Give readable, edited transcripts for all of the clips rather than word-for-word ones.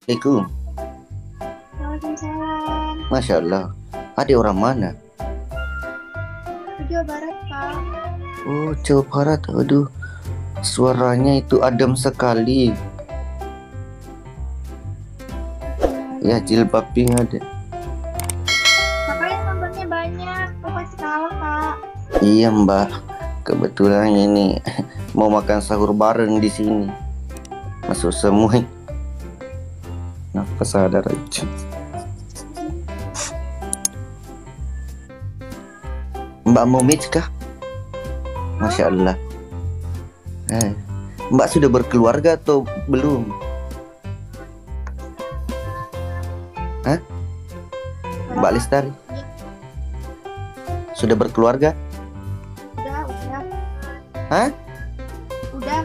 Assalamualaikum. Waalaikumsalam. Masya Allah. Ada orang mana? Ke Jawa Barat, Pak. Oh, Jawa Barat. Aduh, suaranya itu adem sekali. Ya, jilbab pink ada. Makanya nontonnya banyak. Kok pasti kalah, Pak. Iya, Mbak. Kebetulan ini mau makan sahur bareng di sini. Masuk semua. Nafas sadar aja. Mbak mau match kah? Masya Allah. Mbak sudah berkeluarga atau belum? Hah? Mbak Lestari sudah berkeluarga? Udah. Hah? Udah.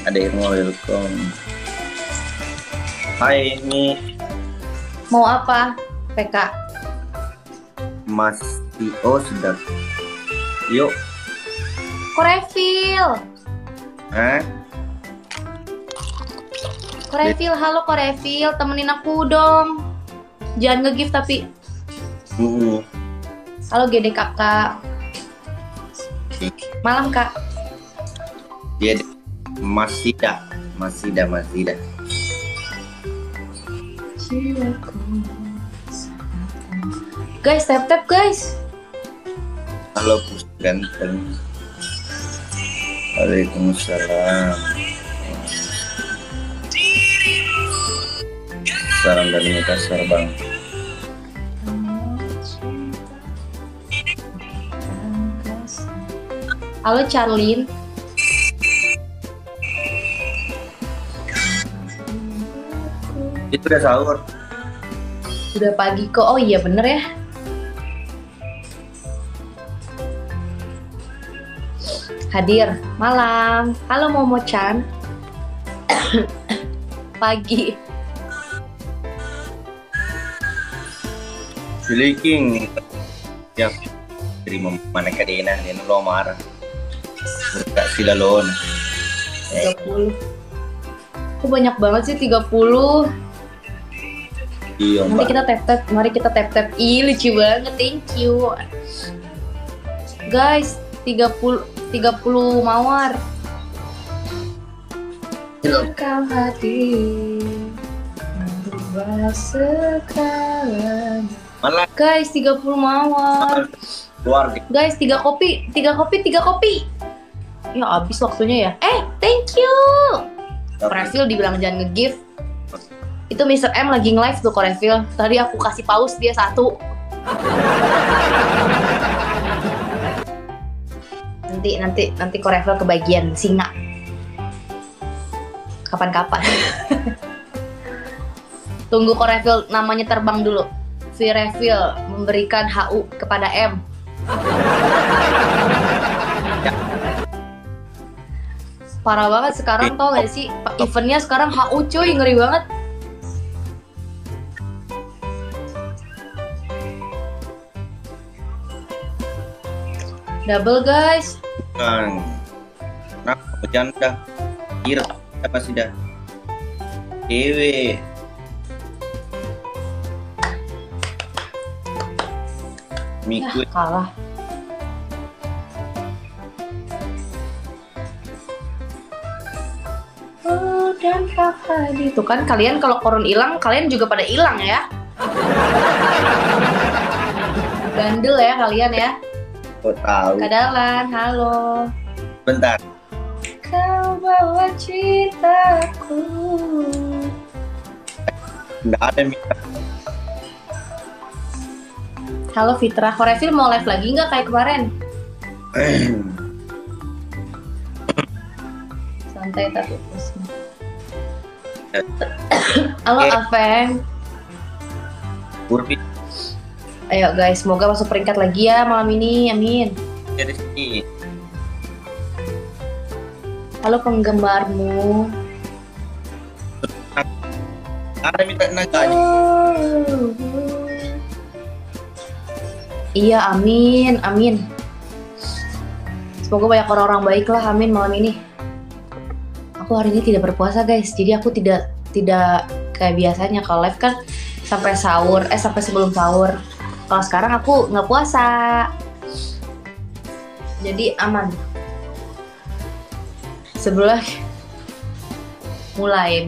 Ada yang mau welcome. Hai, ini Mau apa, PK? Mas Tio sudah. Yuk. Kok refill? Hah? Kok refill? Halo kok refill, temenin aku dong. Jangan nge-gift tapi. Halo GD kakak. Malam kak. Dia masih dah. Guys, tap guys. Halo Pus ganteng. Waalaikumsalam. Salam dari Makassar, Bang. Halo Charlene. Itu udah sahur. Udah pagi kok. Oh iya bener ya. Hadir malam. Halo Momo-chan. Pagi. Siliking ya dari mana kadena dia lo marah. Berkat sila loan. 30. Kok banyak banget sih 30. Iya, Nanti Mbak. kita tap-tap, mari kita tap-tap. Ih, lucu banget, thank you. Guys, 30 mawar. Kau hadir merubah segalanya. Malah Guys, 30 mawar. keluarga. Guys, 3 kopi. Ya, habis waktunya ya. Thank you. Refill dibilang jangan nge-gift. Itu Mr. M lagi nge-live tuh Refill. Tadi aku kasih pause dia 1. Nanti Refill kebagian singa. Kapan-kapan. Tunggu Refill namanya terbang dulu. Refill memberikan HU kepada M. Parah banget sekarang, tau gak sih? Eventnya sekarang HU cuy, ngeri banget. Double guys. Nah, bercanda. Kira apa sih dah? Dewe. Miku. Kalah. Dan kakak itu kan kalian kalau korun hilang, kalian juga pada hilang ya. Bandel ya kalian ya. Kau tahu. Kadalan, halo. Bentar. Kau bawa cintaku. Nggak ada Mika. Halo Fitra, Korevil mau live lagi nggak kayak kemarin? Santai tapi pusing. Halo Aveng. Burpi Ayo guys, semoga masuk peringkat lagi ya malam ini, amin. dari sini. Halo penggemarmu. Ada minta naga. Iya, amin, amin. Semoga banyak orang-orang baik lah, amin malam ini. Aku hari ini tidak berpuasa guys, jadi aku tidak kayak biasanya kalau live kan sampai sahur, sampai sebelum sahur. Kalau sekarang aku nggak puasa, jadi aman. Sebelah mulai.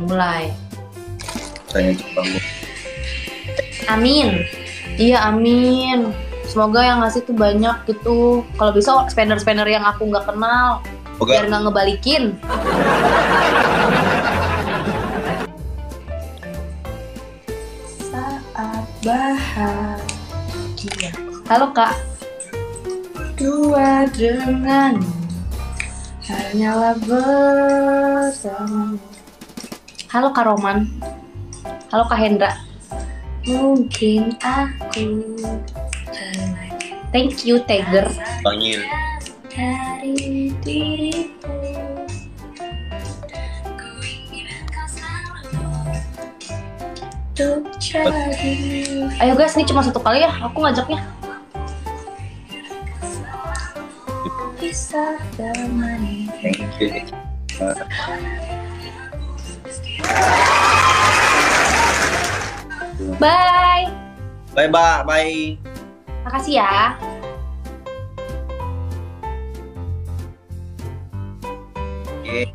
Tanya Jepang. Amin. Iya amin. Semoga yang ngasih tuh banyak gitu. Kalau bisa spender yang aku nggak kenal, biar nggak ngebalikin. Saat bahagia. Halo kak. Dua dengan hanyalah bersama. Halo kak Roman. Halo kak Hendra. Mungkin aku. Thank you Tiger. Panggil. Dari diriku. Untuk jadi. Ayo guys, ini cuma satu kali ya. Aku ngajaknya. Bisa temani. Thank you. Bye. Bye Mbak, bye. Makasih ya. Oke.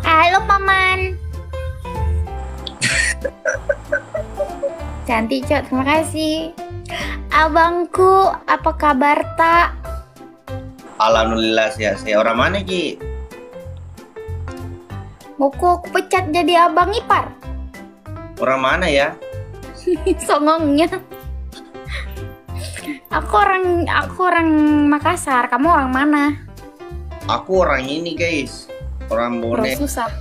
Halo paman. Cantik Cok, terima kasih. Abangku, apa kabar tak? Alhamdulillah sehat. Orang mana Ki? Mau aku pecat jadi abang ipar. Orang mana ya? Songongnya. Aku orang Makassar. Kamu orang mana? Aku orang ini guys. Orang Orang Bone. susah.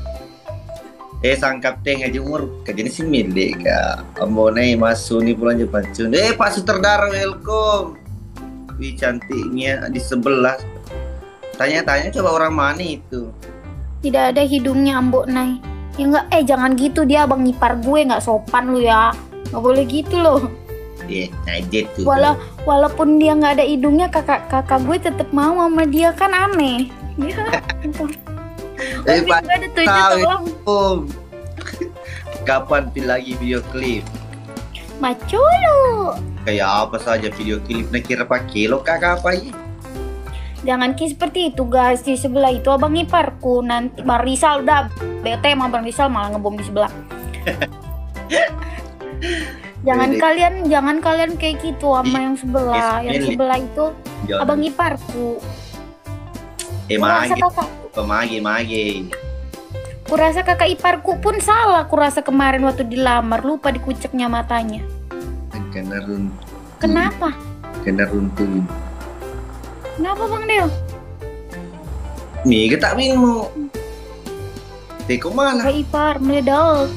Sangkap teh ngaji umur kerjanya si milik kak. Ambone masuk nih pulang Jepang. Pak Sutradara welcome. Wih cantiknya di sebelah. Tanya-tanya coba orang mana itu. Tidak ada hidungnya Ambok Nai. Ya enggak, jangan gitu, dia abang ipar gue, nggak sopan lu ya. Nggak boleh gitu loh. Najet tuh. Walaupun dia nggak ada hidungnya, kakak gue tetap mau sama dia, kan aneh. Ya. Pak Nggak ada tuh, tolong. Kapan lagi video klip? Maculu. Kayak apa saja video klip? Nak kira pakai lo kakak apa ya? Jangan seperti itu guys, di sebelah itu abang iparku. Nanti Bang Rizal udah bete sama Bang Rizal malah ngebom di sebelah. jangan kalian kayak gitu sama yang sebelah. Yang sebelah itu abang iparku. Mage. Kurasa kakak iparku pun salah. Kurasa kemarin waktu dilamar lupa dikuceknya matanya. Kena runtuh. Kenapa? Kena runtuhin. Kenapa Bang Deo? Mega tak bingung. Teko mana? Kakak ipar meledak.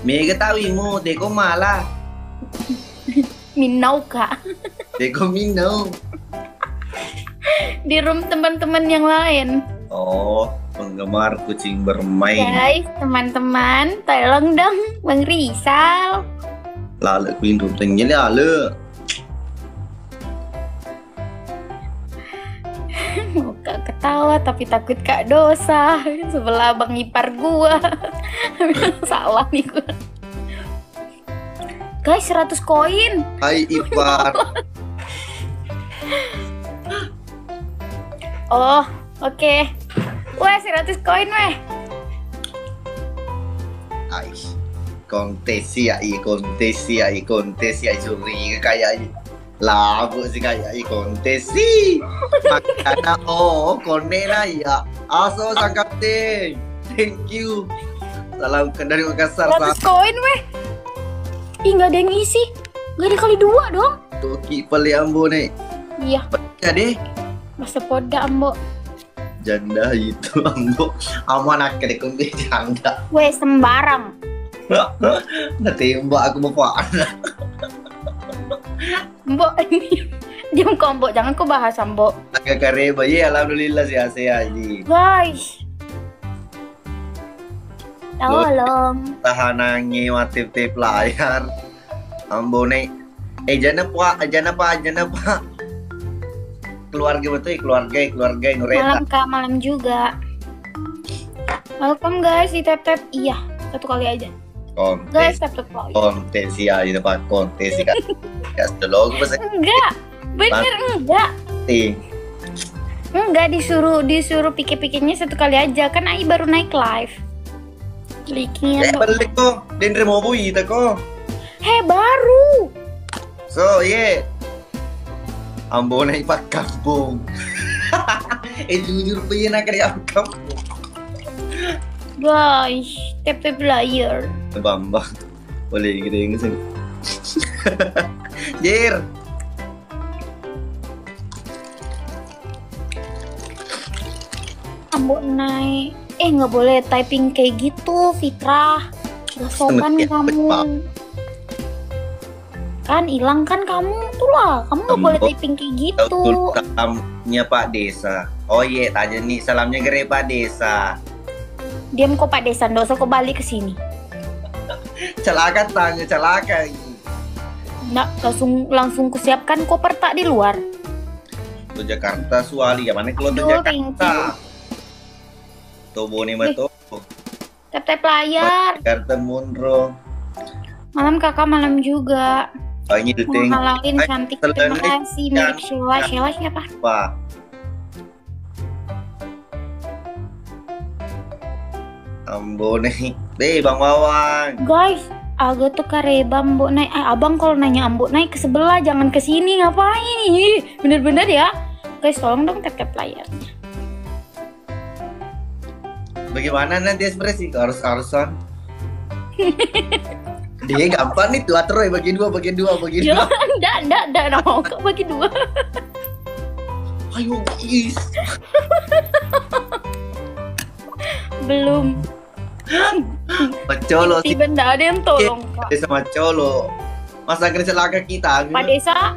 Mega tak bingung. Teko malah. Minau kak. Teko minum. Di room teman-teman yang lain. Oh, penggemar kucing bermain. Guys, teman-teman, tolong dong Bang Rizal. Lalu pintu tengnya lalu. Kak ketawa tapi takut kak dosa. Sebelah bang ipar gua. Salah nih gua. Guys, 100 koin. Hai ipar. Oh, oke. Wah, 100 koin weh. Aish. Kontes ya, curi kayak labu sih kayak kontes sih. Makanya konde lah ya. Aso sangkap deh. Thank you. Salam dari Makassar. 100 koin weh. Ih, nggak ada yang isi. Nggak ada kali 2 dong. Tuh ki peli ambo nih. Iya. Jadi Masa poda ambo. janda itu ambo. Aman akhirnya kunci janda. Weh, sembarang. Nah tembak aku bapak. Mbok ini. Diam kok Mbok, jangan kau bahas Mbok. Agak kareba ya alhamdulillah sehat-sehat ji. Guys, Tolong. Tahanannya matip-tip layar. Ambone. Jangan apa. Keluarga betul, keluarga Nureta. Malam Kak, malam juga. Welcome guys di tap-tap. Iya, satu kali aja. Guys, tap-tap lagi. Kontes ya, ini Pak kontes kan. Ya, logo bahasa. Enggak. Bener enggak. Enggak disuruh pikir-pikirnya satu kali aja. Kan Ai baru naik live. Linknya balik kok. Dan removo itu kok. Baru. So, Ambo naik pak kampung. Jujur pengen nak dari kampung. Guys, TP player. Bambang. Boleh gitu yang sini. Jir. Ambo naik. Nggak boleh typing kayak gitu, Fitrah. Gak sopan kamu. Kan hilang kan kamu tuh lah. Kamu nggak boleh typing kayak gitu. Salamnya Pak Desa. Tanya nih salamnya gere Pak Desa. Diam kok Pak Desa, nggak usah kok balik ke sini. Celaka. Nggak, langsung kusiapkan koper tak di luar. Tuh Jakarta suali ya mana kalau tuh Jakarta. Tuh boni betul. Tap layar. Jakarta Munro. Malam kakak, malam juga. Menghalalin cantik. Terima kasih milik Sheila siapa? Pak. Ambo nih. Bang Wawang. Guys, agak tuh kareba Ambo naik. Abang kalau nanya Ambo naik ke sebelah, jangan ke sini, ngapain? Bener-bener ya. Guys, tolong dong tap layarnya. Bagaimana nanti ekspresi? Harus-harusan. Dia gampang nih tuh atur bagi dua. Enggak mau kok bagi dua. Ayo guys. Belum. Pacolo sih. Tiba enggak ada yang tolong Kak. Sama colo. Masa kerja celaka kita. Pak Desa.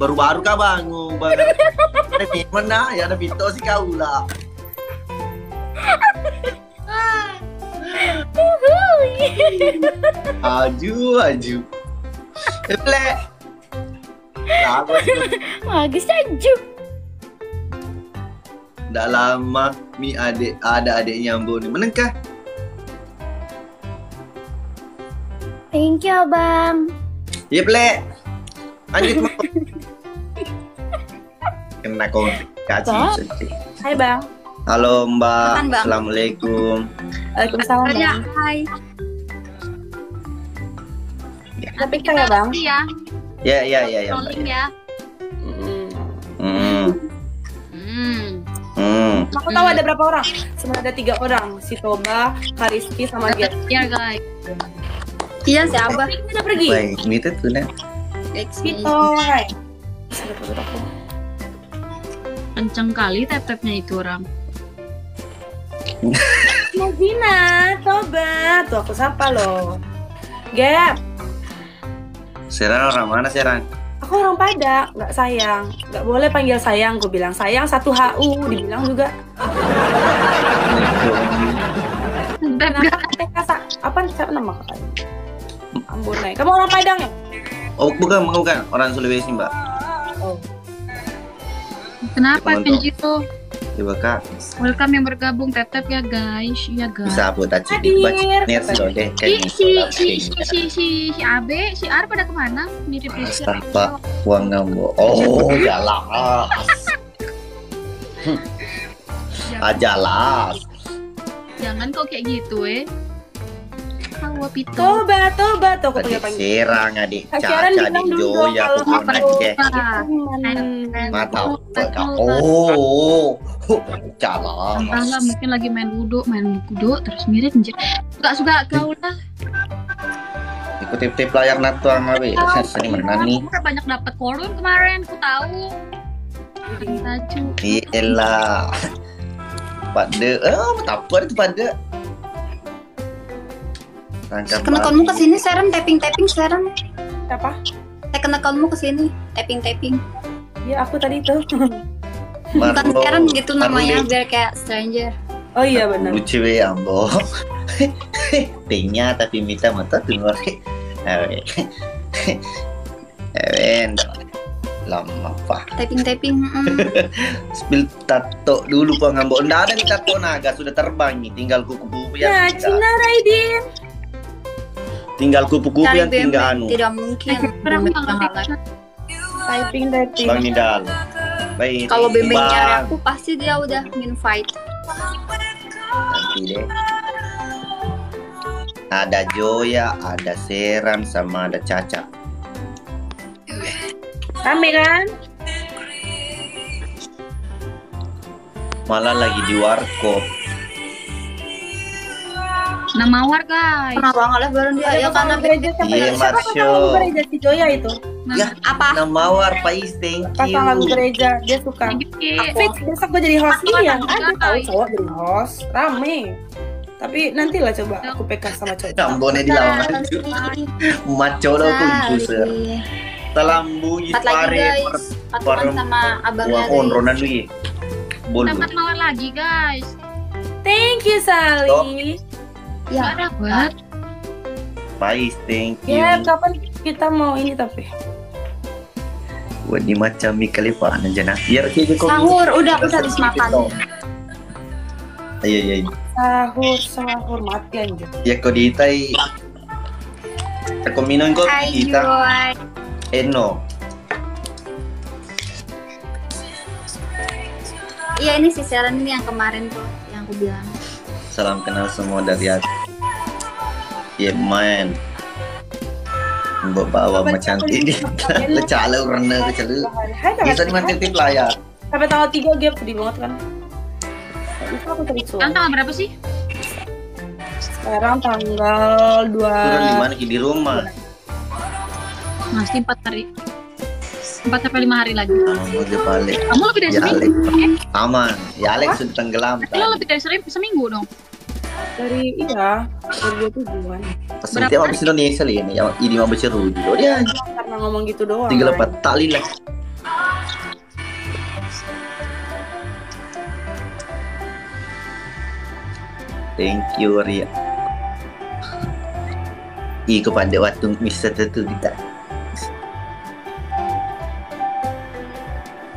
Baru-baru kah bangun. Mana ya ada Vito sih kau lah. Aju. Plek. Bagus aja. Nggak lama ada adiknya Ambo nih. Menengkah? Thank you Bang. Iya Plek. Lanjut mau. Kena komunikasi. Hai Bang. Halo Mbak. Kapan, Bang? Assalamualaikum. Waalaikumsalam Bang. Hai. Tapi kan ya Bang? Iya. Ya. Rolling ya. Aku tahu ada berapa orang? Sebenarnya ada 3 orang. Si Toba, Kariski, sama Gia. Iya guys. Iya si Abah. Udah pergi. Baik, ini tuh nih. Vito, hai. Kenceng kali tap-tapnya itu orang. Nazina, Toba. Tuh aku sapa loh. Gap. Seran orang mana Seran? Aku orang Padang, nggak sayang. Nggak boleh panggil sayang, gue bilang sayang 1 HU. Dibilang juga. Apa nama kakaknya? Ambon naik. Kamu orang Padang ya? Oh bukan, orang Sulawesi Mbak. Oh. Kenapa Penjito? Coba Kak. Welcome yang bergabung tap-tap ya guys. Iya guys. Bisa buat aja Hadir. Net sih deh. Si Abe, si Ar pada kemana? Mirip Pak Uang Ngambo. Oh jelas. Jelas. Jangan kok kayak gitu Halo Pito. Toba, tuh aku panggil. Serang adik Caca adik Joya aku pun aja. Mata. Oh. Jalan. Entahlah mungkin lagi main ludo terus mirip anjir. Suka kau lah. Ikut tip layar natuang abi. Ini mana nih? Aku banyak dapat korun kemarin, aku tahu. Taju. Iyalah. Pada betapa itu pada. Tekan akunmu kesini sekarang tapping sekarang. Apa? Tekan akunmu kesini tapping. Ya aku tadi tuh. Bukan sekarang gitu namanya biar kayak stranger. Oh iya benar. Lucu ya ambo. Tingnya tapi minta mata dengar. Lama pak. Typing. Spill tato dulu pak ngambok. Nggak ada nih tato naga sudah terbang nih. Tinggal kupu-kupu Ya, yang Cina Raidin. tinggal kupu-kupu Cari yang tinggal BM anu. tidak mungkin. Pernah BM nggak ngalah. Typing. Bang Nidal. Baik. Kalau BM Bang. nyari aku pasti dia udah invite. Nanti deh. Ada Joya, ada Seran, sama ada Caca. Rame kan? Malah lagi di warkop. Nah mawar guys. Pernah banget lah bareng dia ya karena gereja siapa? Iya, Siapa Marsho. pasangan gereja si Joya itu? Ya, apa? Mawar, Pais, thank Pasangan you. gereja dia suka. Fix besok gue jadi host. Iya, ada tahu cowok jadi host. Rame. Tapi nantilah coba aku PK sama cowok. Tambone di lawangan. Maco lo kuncuser. Telambungi Empat lagi pare. guys. Patungan sama abangnya Wah, on guys. ronan lu ye. Bolu. Dapat mawar lagi guys. Thank you Sally. Ya, Gak dapat. Pais, thank you. Ya, kapan kita mau ini tapi? Buat di macam kali pak aja nah. Biar kayak kok. sahur udah habis makan. Iya. Sahur mati anjir. Ya kau diitai. Aku minum kau kita. Eno. Iya ini si Sharon ini yang kemarin tuh yang aku bilang. Salam kenal semua dari aku. Ya man. Mbok bawa macam cantik dia. Lecala urna kecelu. Bisa dimantil tip layar. Sampai tanggal 3 gap sedih banget kan. Itu aku cari Sekarang tanggal berapa sih? Sekarang tanggal 2. Turun di mana di rumah. Masih 4 hari. 4 sampai 5 hari lagi. Mau dia balik. Kamu lebih dari Ya seminggu. Alex. Aman. Ya Alex sudah tenggelam. Tapi lo lebih dari seminggu dong. Dari 2027 kan. Pas nanti habis Indonesia ini ya ini mau berceru dulu dia. Karena ngomong gitu doang. Tinggal lepas tali lah. Thank you Ria. Kepada waktu Mister itu kita.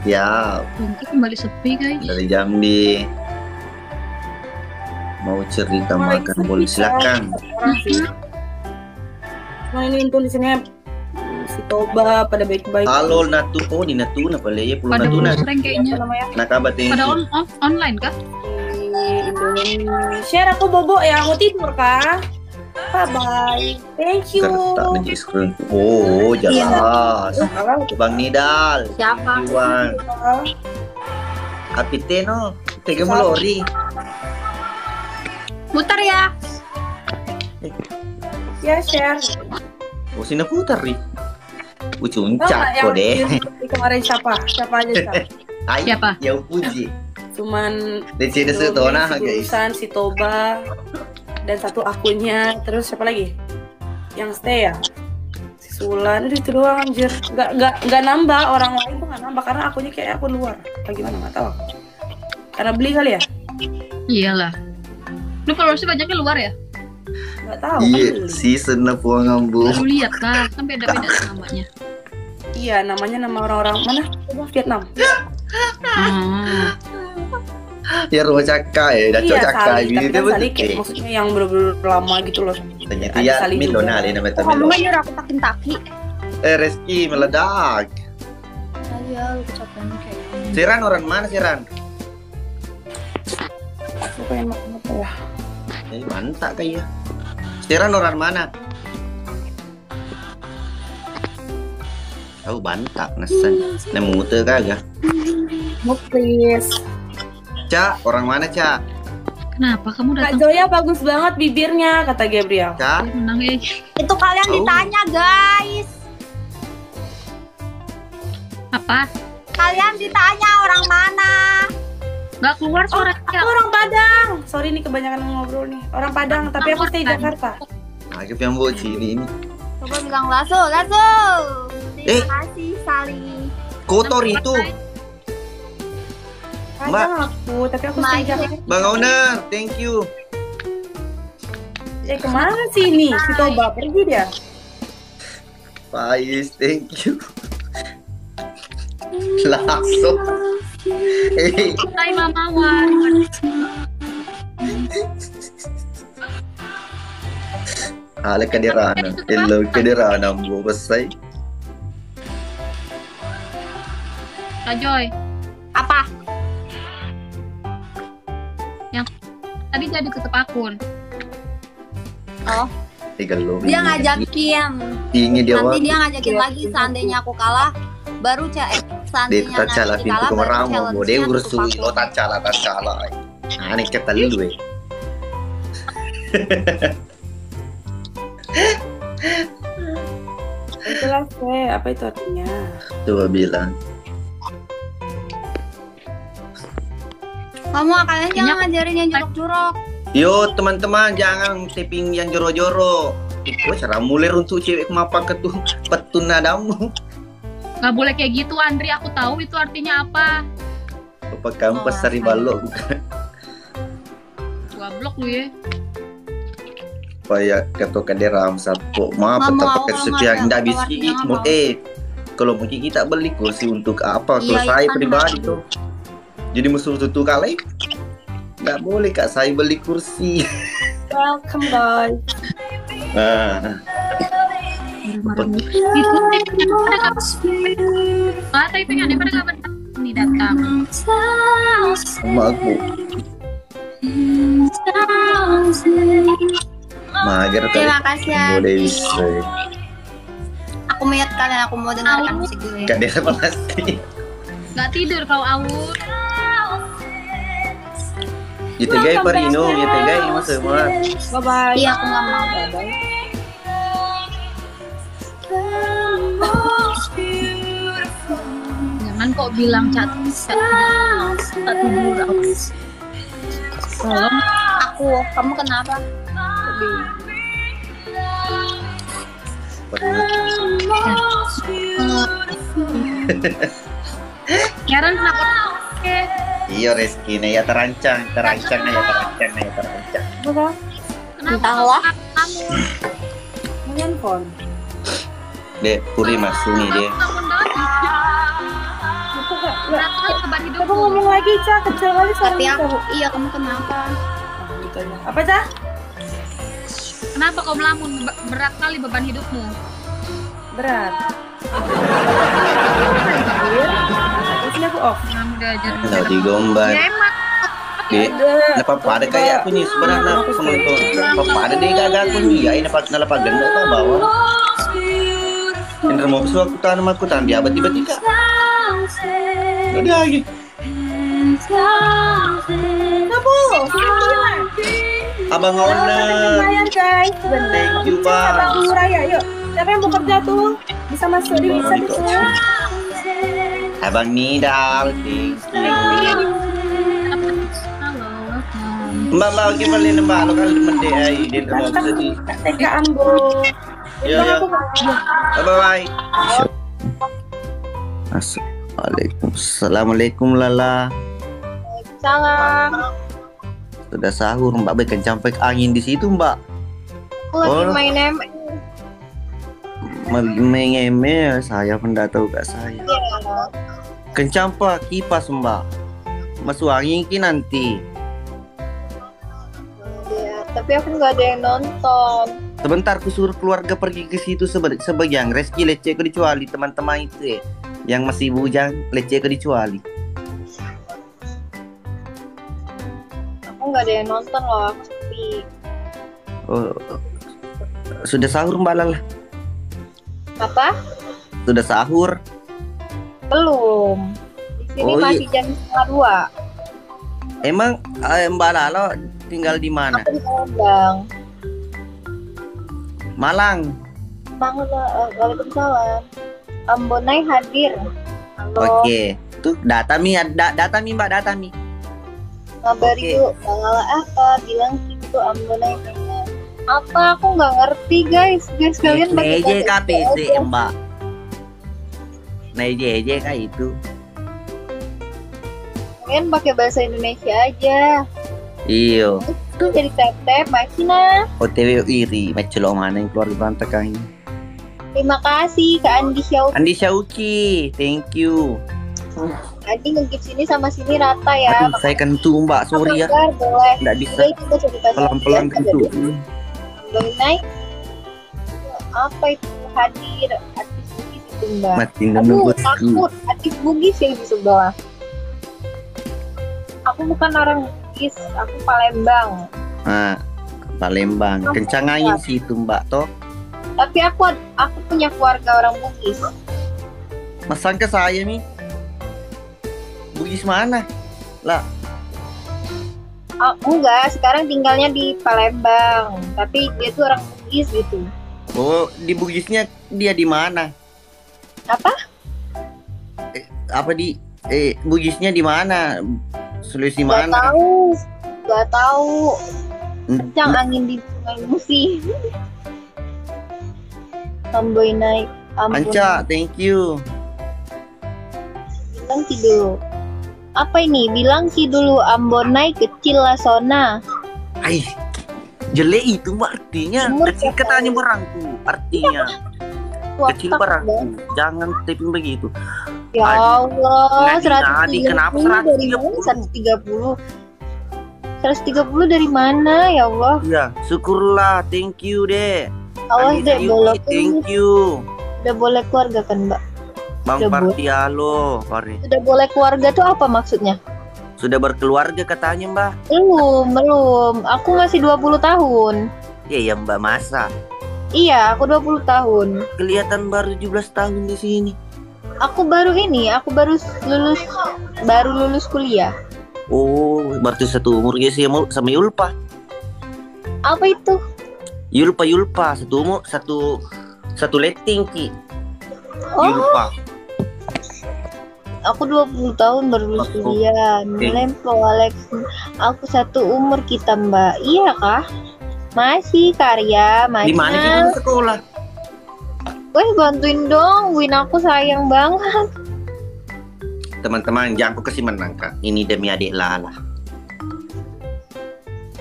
Ya, Nanti kembali sepi guys. dari Jambi. Mau cerita makan boleh silakan. Orang sih. Cuma ini tulisannya si Toba pada baik-baik. Halo Natu, oh di Natuna boleh ya Pulau Pada Natuna. sering kayaknya. Apa namanya? Nak kabar thank Pada you. online kah? Di Indonesia. Share aku bobo ya, mau tidur kah? Bye bye. Thank you. Kertas menjadi screen. Oh jelas. Bang Nidal. Siapa? Iwan. Kapiteno. Tega melori. Muter ya. Ya share. Oh sini putar nih. Tahu Ucuncak nggak yang kok deh. di kemarin siapa? Siapa aja siapa? Ay, Siapa? Yang puji. Cuman Dari sini setona guys. Tulisan si Toba dan satu akunnya, terus siapa lagi? Yang stay ya? Si Sulan, itu doang anjir. Nggak nambah, orang lain tuh nggak nambah karena akunnya kayak akun luar. Apa gimana nggak tahu. Karena beli kali ya? Iyalah. Lu followersnya banyaknya luar ya? Nggak tahu. Iya, Kan beli. season na po ang ambo. Lu lihat lah, kan beda-beda namanya. Iya, namanya nama orang-orang mana? Coba Vietnam. Ah. Ya rumah caka ya, dah Iya, caka Sali, gitu tapi kan Sali kayak betul. maksudnya yang bener-bener lama gitu loh. Ternyata Ada ya Sali juga. Milona ini namanya Kamu Milona. nyuruh aku takin taki. Reski meledak. Ayo, lu kecapean kayaknya. Siran orang mana Siran? Aku pengen makan apa ya? Mantap kayak. Siran orang mana? Tahu bantak nasan. Nemuter kagak? Mau please. Cak, orang mana Cak? Kenapa kamu Kak datang? Joya bagus banget bibirnya, kata Gabriel. Cak? Menang ya. Itu kalian Oh. ditanya guys. Apa? Kalian ditanya orang mana? Gak keluar Aku suaranya. orang Padang. Sorry nih kebanyakan ngobrol nih. Orang Padang, tapi aku stay di Jakarta. Agak yang bawa sini ini. Coba bilang Lasso, Lasso. Terima Eh. kasih Sali. Kotor itu. Panjang aku, tapi aku Mbak stay aja. jaket. Bang Owner, thank you. Kemana sih ini? Si Toba pergi dia. Pais, thank you. Langsung. Hai Mama Wan. Ala kadirana. Hello kadirana mo basay. Kak Joy, Apa? tadi jadi tutup akun. Igalo. Dia ngajakin. Ingin dia Nanti waktu. dia ngajakin lagi seandainya aku kalah baru Dia seandainya tacala nanti pintu kalah baru kemaramo mo. challenge-nya Dia tutup urus akun. lo tacala. Ani kita lu eh. Itulah saya, apa itu artinya? Coba bilang. Kamu kalian jangan ngajarin yang jorok-jorok. Yo teman-teman jangan tipping yang joro-joro. Itu cara mulai untuk cewek mapa ketu petun nadamu. Gak boleh kayak gitu Andri, aku tahu itu artinya apa. Apa kamu pasari balok bukan? Gua blok lu ya. Supaya ketua kaderam sapo maaf Mama, tetap aku pakai nggak sepiah ngerti nggak apa bisa artinya mau apa. kalau mungkin kita beli kursi untuk apa kalau Iya, saya kan, pribadi Mas. tuh jadi musuh tutu kali nggak boleh kak saya beli kursi. Welcome guys. Nah Itu pada kapan? Kata itu yang pada kapan ini datang. sama aku mager kali Terima kasih ya. boleh bisa Aku melihat kalian, aku mau dengarkan musik dulu ya. kader pasti Gak tidur kau Awur. gitu guys Parino gitu guys mas semua Bye bye. Iya, aku nggak mau. Jangan kok bilang cat tidur. Tolong. Kamu kenapa? Karen kenapa? Oke. iya Reski nih ya terancang Apa? Kenapa? Entahlah. Kamu Mau handphone. dek puri masuk nih deh bangun banget. Aku nggak. Berat kali beban Coba hidupmu. ngomong lagi, Cak. Kecil kali Tapi suara aku, iya kamu kenapa? gitu aja. Apa, Cak? Kenapa kau melamun? Berat kali beban hidupmu. Berat. Terus ini aku off. Kamu diajar. Nah, digombal. Hemat. Dek, apa ada kayak aku nih sebenarnya sama itu. Apa ada deh gak aku nih ya ini pak nalapa ganda apa bawa. Ini mau besok aku tahan dia tiba-tiba. Udah lagi. Kamu, Abang Owner. lumayan guys. Bener. Thank you, Bang. Abang Raya, yuk. Siapa yang mau kerja tuh? Bisa masuk di bisa Bang, tuh. Abang Nidal, thank you. Mbak oke balik mbak lo kan demen deh ay dia mau bisa di. TK-an, Bro. Iya ya. Aku Bye bye. Assalamualaikum Lala. Salam. Sudah sahur Mbak baik sampai angin di situ Mbak. Aku lagi Oh. main Mengeme saya pun dah tahu kak saya. Kencang pak kipas Mbak. Masuk angin ki nanti. Ya, tapi aku nggak ada yang nonton. Sebentar ku suruh keluarga pergi ke situ sebagian Reski leceh ke dicuali teman-teman itu yang masih bujang leceh ke dicuali. Aku nggak ada yang nonton loh, aku sepi. Oh, sudah sahur Mbak Lala? Apa? Sudah sahur? Belum. Di sini Oh, masih jam 1:30. Emang Mbak Lala tinggal di mana? Aku di Palembang. Malang. Waalaikumsalam. Ambonai hadir. Halo. Oke. Tuh data mi Mbak data mi. Kabar Oke. yuk. Tanggal apa? Bilang gitu Ambonai pengen. Apa? Aku nggak ngerti guys. Guys kalian Neje kah PC aja. Mbak? Neje kah itu? Kalian pakai bahasa Indonesia aja. Iyo. Itu jadi tep-tep, Makina. OTW iri, macelo mana yang keluar di berantakan. Terima kasih Kak Andi Syauki. Andi Syauki, thank you. Andi nge-give sini sama sini rata ya. Aduh, saya kentu mbak, sorry ya. Boleh. Nggak bisa. Boleh kita cerita Pelan-pelan kentu. Boleh naik. Apa itu hadir artis Bugis itu mbak? Mati Aduh, menunggu. takut artis Bugis yang di sebelah. Aku bukan orang Bugis, aku Palembang. Nah, Palembang. Kencang angin sih itu mbak toh. Tapi aku punya keluarga orang Bugis. Mas sangka saya nih. Bugis mana? Lah, Oh, enggak, sekarang tinggalnya di Palembang. Tapi dia tuh orang Bugis gitu. oh di Bugisnya dia di mana? Apa? Apa di Bugisnya di mana? Sulawesi Gak mana? tahu. Gak tahu. N- Kencang angin di Sungai Musi. Amboy naik. Ambon Anca, thank you. bilang sih dulu. Apa ini? Bilang sih dulu Ambon naik kecil lah sona. Ay, jelek itu mbak artinya. Umur Kecil berapa? katanya berangku artinya. Kecil Watak, berangku. Bang. Jangan typing begitu. Ya Adi. Allah, Adi, kenapa 130 dari mana ya Allah? Ya, syukurlah, thank you deh. Awas Andi deh, Sayuki, boleh thank you. udah boleh keluarga kan Mbak? Bang Udah Partialo, Pare. Udah boleh keluarga tuh apa maksudnya? Sudah berkeluarga katanya mbak. Belum. Aku masih 20 tahun. Iya mbak, masa Iya, aku 20 tahun. kelihatan baru 17 tahun di sini. Aku baru lulus kuliah. Oh, berarti satu umur ya sih sama Yulpa. Apa itu? Yulpa satu umur, satu letting ki. Oh, Yulpa. aku 20 tahun baru lulus Aku- kuliah. Melempo Alex. Aku satu umur kita Mbak. Iya kah? Masih karya, masih. Di mana sih kamu sekolah? Weh, bantuin dong. Win aku sayang banget. Teman-teman, jangan aku kasih menang kak. Ini demi adik Lala.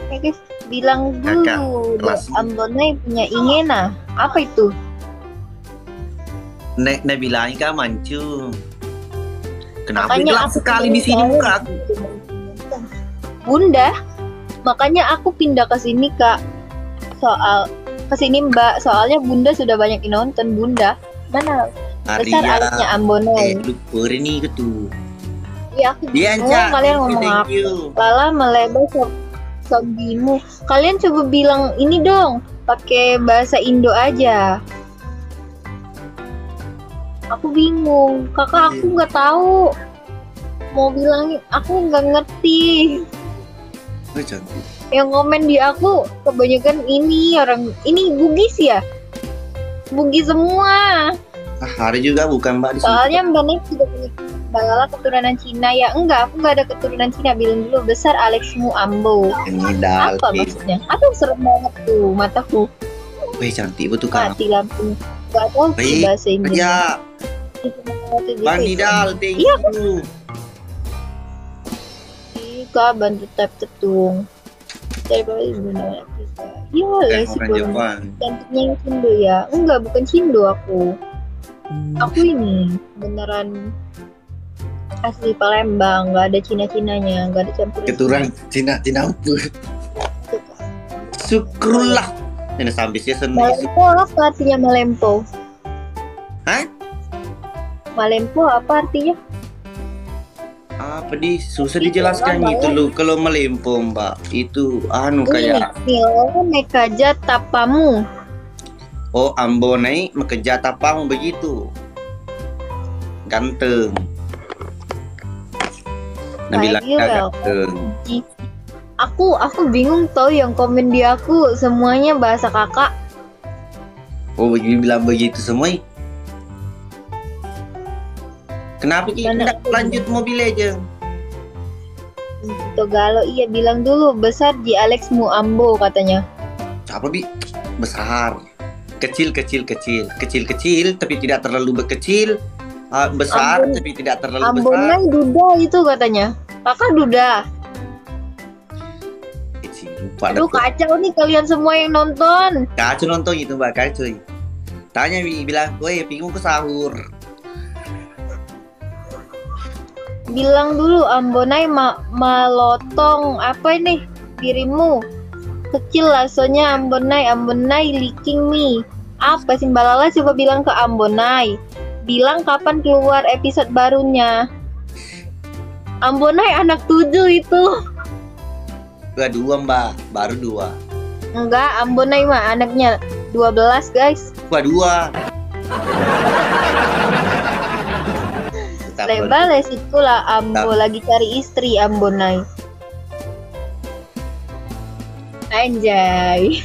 Ya guys, bilang Kakak, dulu. kelas. Ambonnya punya Ingena. Apa itu? Nek bilangin kak mancu. Kenapa Makanya gelap aku sekali di sini pindah muka aku? Bunda, makanya aku pindah ke sini Kak. Ke sini Mbak, soalnya Bunda sudah banyak yang nonton Bunda. Mana? Besar alatnya Ambonai. lupa ini gitu. Iya, aku Dia bingung Anca, kalian ngomong thank apa. you. Lala melebar sobimu. Kalian coba bilang ini dong, pakai bahasa Indo aja. Aku bingung, kakak aku nggak tahu. Mau bilang aku nggak ngerti. Oh, cantik. Yang komen di aku kebanyakan ini orang ini Bugis ya. Bugis semua. Hari juga bukan mbak di sini. Soalnya Mbak Nek sudah punya Mbak Lala keturunan Cina ya. Enggak, aku nggak ada keturunan Cina. Bilang dulu besar Alexmu Ambo. Ini dal. Apa maksudnya? Aduh serem banget tuh mataku. Wih cantik betul kan. Mati lampunya. Gak tahu sih Baik. bahasa Inggris. Ya, Bang Nidal, thank Iya. you. Kak bantu tap tetung. Daripada benar bisa. Iya lah si Orang Bang. Jepang. Cantiknya yang Cindo ya. Enggak, bukan Cindo aku. Aku ini beneran asli Palembang, nggak ada Cina-Cinanya, nggak ada campuran. Keturunan Cina apa? Syukurlah. Ini sampai season ini. Malempo apa artinya Malempo? Hah? Malempo apa artinya? Apa susah dijelaskan Itu, itu loh. Kalau melempo mbak itu kayak Ini mekaja tapamu. oh Ambonai mekeja tapang begitu. Ganteng. Nabila Lagi, Wel. ganteng. Aku bingung tau yang komen di aku semuanya bahasa kakak. Oh bilang begitu semua. Kenapa kita Mana tidak aku lanjut Mobile Legends? Togalo iya bilang dulu besar di Alexmu Ambo katanya. Apa bi? Besar. Kecil tapi tidak terlalu kecil. Besar Ambon- tapi tidak terlalu besar. Ambonai Duda itu katanya. Kakak Duda. Lupa Aduh kacau nih kalian semua yang nonton. Kacau nonton itu Mbak, kacau. Tanya bilang, "Woi, bingung ke sahur." Bilang dulu Ambonai malotong apa ini dirimu. Kecil lah soalnya Ambonai leaking me. Apa sih Mbak Lala coba bilang ke Ambonai. Bilang kapan keluar episode barunya. Ambonai anak 7 itu. Dua Mbak, baru 2. Enggak, Ambonai mah anaknya 12 guys. 2. Lebar resiko lah Ambo lagi cari istri Ambonai. Anjay.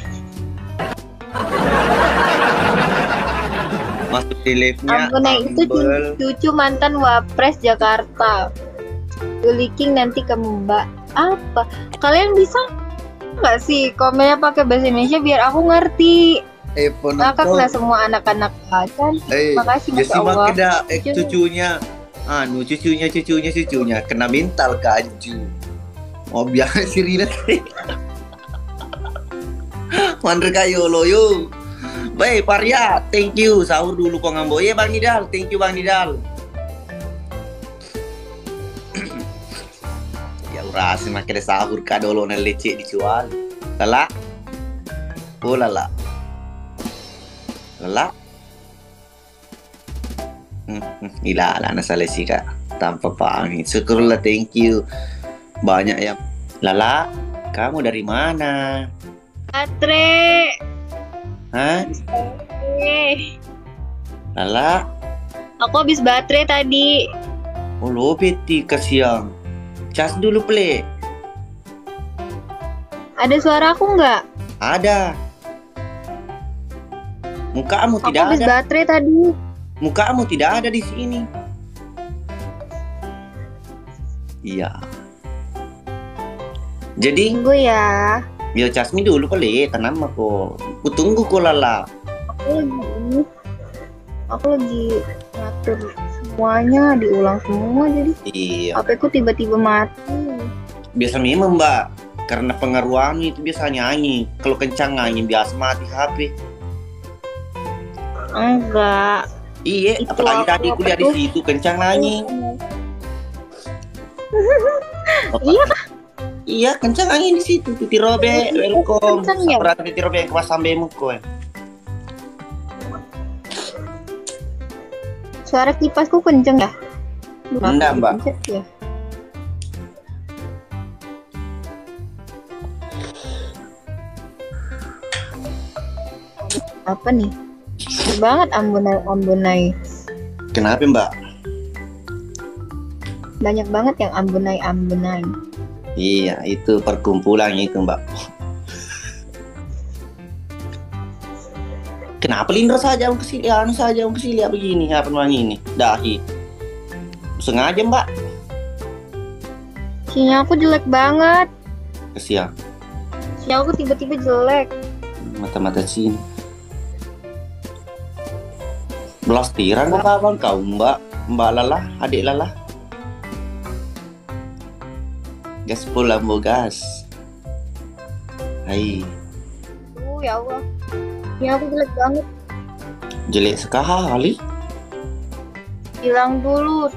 Masuk di live-nya. Ambonai itu cucu mantan Wapres Jakarta. Leaking nanti kamu Mbak. Apa? Kalian bisa nggak sih komennya pakai bahasa Indonesia biar aku ngerti? Ngakak lah semua anak-anak kan. Makasih Masya Allah. Cucunya cucunya kena mental kaju. Oh biar si Rina. Mandre kayo loyo. Baik Parya, thank you. Sahur dulu kok ngambo. Iya Bang Nidal, thank you Bang Nidal. Rasa makin sahur kadolo na lece dijual. Lala. Oh lala. Lala. Ilala na sa lesi ka. Tanpa pangit. Syukurlah, thank you. Banyak yang Lala, kamu dari mana? Atre. Hah? Lala. Aku habis baterai tadi. Oh lo beti kasiang. Cas dulu play. Ada suara aku nggak? Ada. Mukamu Aku tidak habis ada. baterai tadi. Mukamu tidak ada di sini. Iya. Jadi, Tunggu ya. biar casmi dulu play, tenang aku. Ku tunggu kok Lala. Aku lagi ngatur semuanya, diulang semua jadi. Iya. HP ku tiba-tiba mati. Biasa memang Mbak, karena pengaruh itu biasa nyanyi. Kalau kencang nyanyi biasa mati HP. Enggak. Iya, Itu apalagi aku tadi aku lihat di tuh. situ kencang nyanyi. Iya. Iya, kencang nyanyi di situ. Titi Robe, welcome. Kencang ya? Sabar Titi Robe yang kemas sampai muko. Suara kipasku kenceng ya? Enggak, Mbak. Pencet ya? Apa nih? Banyak banget Ambonai. Kenapa Mbak? Banyak banget yang Ambonai. Iya, itu perkumpulannya itu Mbak. Kenapa Lindro saja om kesili, begini, apa namanya ini? Dahi. Sengaja Mbak. Sinyal aku jelek banget. Kesian. Sinyal aku tiba-tiba jelek. Mata-mata sini. Blastiran kok kawan kau Mbak Lala, adik Lala. Gas pula Mbak gas. Hai. Ya Allah. Sinyal aku jelek banget. Jelek sekali. Bilang dulu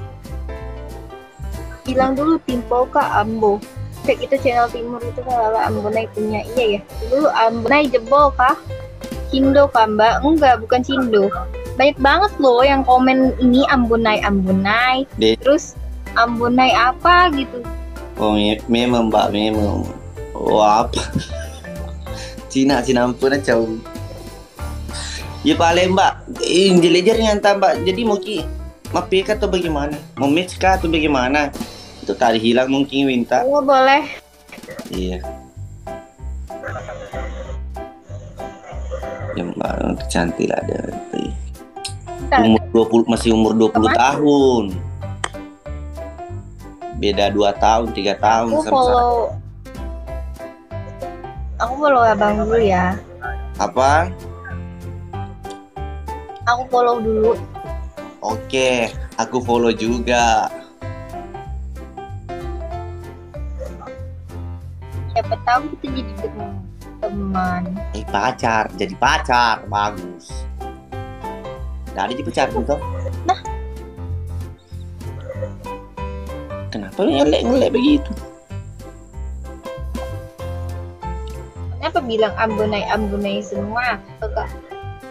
tim Polka Ambo. Cek itu channel timur itu kalau Ambonai punya. Iya ya. Dulu Ambonai jebol kah? Cindo kah Mbak? Enggak, bukan Cindo. Banyak banget loh yang komen ini Ambonai. Terus Ambonai apa gitu. Oh memang Mbak, memang. Oh apa? Cina ampun jauh. Ya paling Mbak, jelejernya entah Mbak. Jadi mungkin mapika atau bagaimana? Mau match kah atau bagaimana? Itu tadi hilang mungkin minta. Oh boleh. Iya. Ya Mbak, cantik lah ada. Masih umur 20 tahun. Beda 2 tahun, 3 tahun Aku follow abang dulu ya. Apa? Aku follow dulu. Oke, aku follow juga. tahun kita jadi teman. Pacar, jadi pacar, bagus. Tadi dipacar tuh. Nah. Kenapa ngelek begitu? Kenapa bilang ambonai semua? Kak.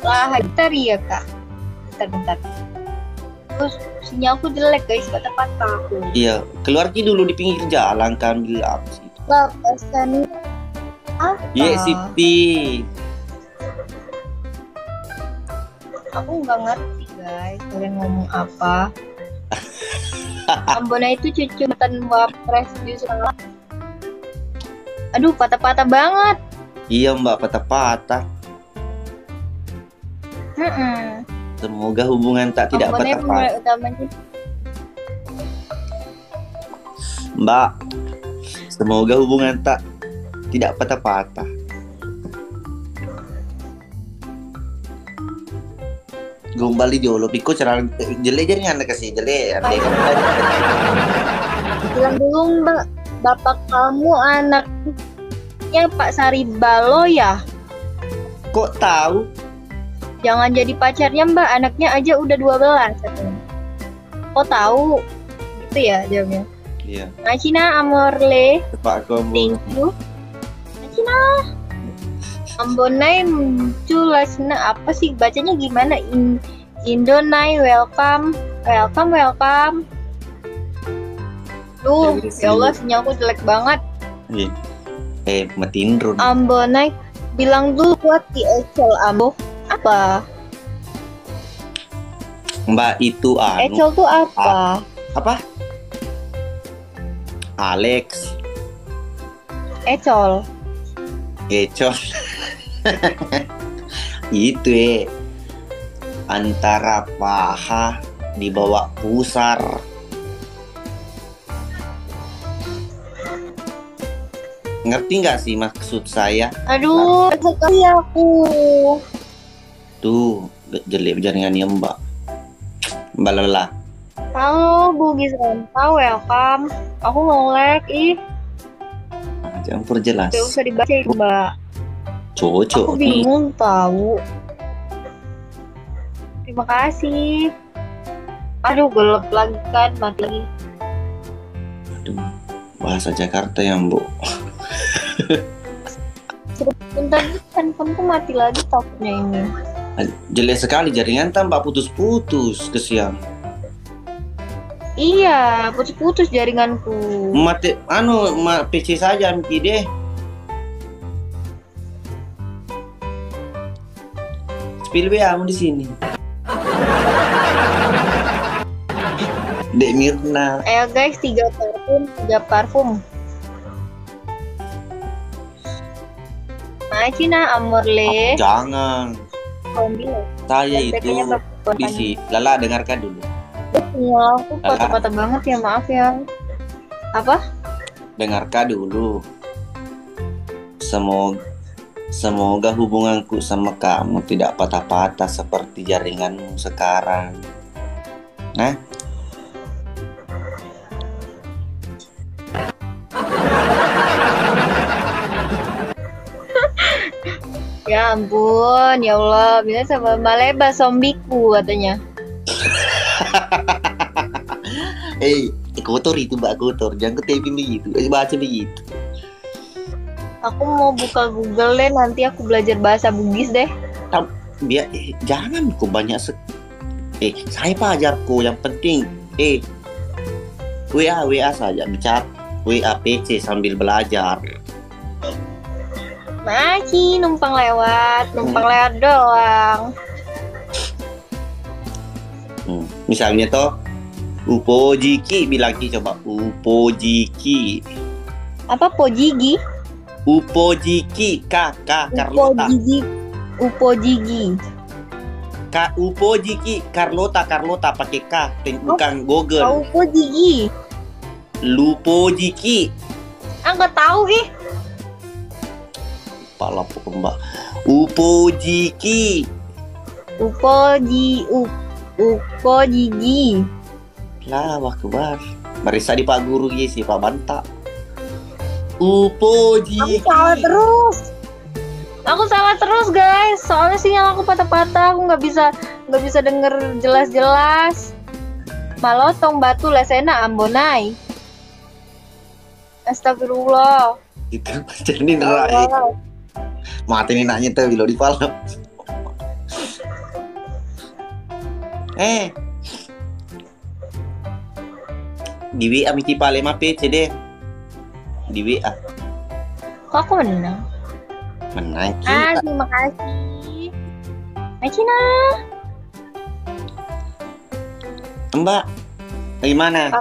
Lah, bentar ya kak. Bentar. Terus sinyalku jelek guys, patah-patah aku. Iya, keluar dulu di pinggir jalan kan ambil apa sih itu? Pesan apa? Iya, Siti. Aku nggak ngerti guys, kalian ngomong apa? Ambona itu cucu mantan Wapres Yusuf. Aduh, patah-patah banget. Iya mbak, patah-patah. Semoga hubungan tak tidak Ambonai patah-patah. pemulai utamanya. Mbak, semoga hubungan tak tidak patah-patah. Gombali jolo, piko cara jelek jaringan kasih jelek. Bilang dulu mbak, bapak kamu anaknya Pak Saribalo ya? Kok tahu? Jangan jadi pacarnya mbak, anaknya aja udah 12 katanya. Kok tahu? Gitu ya jawabnya. Iya. Macina amorle, Pak Kombo. thank you. Macina. Ambonai muncul lasna apa sih bacanya gimana? Indonai welcome. Duh, ya Allah sinyalku jelek banget. Iya. Matiin drone. Ambonai bilang dulu buat di Ecel Ambo. Apa? Mbak itu Ecel tuh apa? apa? Alex. Ecol. Ecol. Itu antara paha dibawa pusar. Ngerti nggak sih maksud saya? Aduh, sekali aku. Tuh jelek jaringannya mbak. Mbak lelah. Halo Bugis Ranta, welcome. Aku nge-lag Campur jelas. Gak usah dibaca mbak. Cocok. Aku bingung tahu. Terima kasih. Aduh, gelap lagi kan, mati lagi. Aduh, bahasa Jakarta ya mbok. Bentar kan kamu mati lagi takutnya ini. Jelek sekali jaringan tambah putus-putus kesian. Iya, putus-putus jaringanku. Mati PC saja mati deh. Spill kamu di sini. Dek Mirna. Ayo guys, 3 parfum. Cina amorle. Jangan. Kombi. Saya itu bisi. Lala dengarkan dulu. Ya, aku patah-patah banget ya, maaf ya. Apa? Dengarkan dulu. Semoga hubunganku sama kamu tidak patah-patah seperti jaringanmu sekarang. Nah? Ya ampun, ya Allah, bisa sama Maleba zombiku katanya. Kotor itu mbak, kotor. Jangan ketepin begitu, baca begitu. Aku mau buka Google deh, nanti aku belajar bahasa Bugis deh. Biar jangan kok banyak saya pajarku yang penting WA saja bicara WA PC sambil belajar. Masih numpang lewat doang. Misalnya toh Upojiki bilang coba Upojiki. Apa Pojigi? Upojiki kakak Carlota. Upojigi. Upojiki Carlota pakai K bukan Google. Upojigi. Lupojiki. Enggak tahu Pala pembak. Upojiki. Upojigi. Lah, wakbar. Marisa di Pak Guru sih Pak Banta. Upo Aku salah terus. Aku salah terus guys. Soalnya sinyal aku patah-patah. Aku nggak bisa denger jelas-jelas. Malotong batu lesena ambonai. Astagfirullah. Itu jadi nerai. Mati nih nanya tuh bilo di palem. Di WA mesti paling apa CD? Di WA. Kok aku menang? Menang kita. Terima kasih. Hai Cina. Mbak, bagaimana?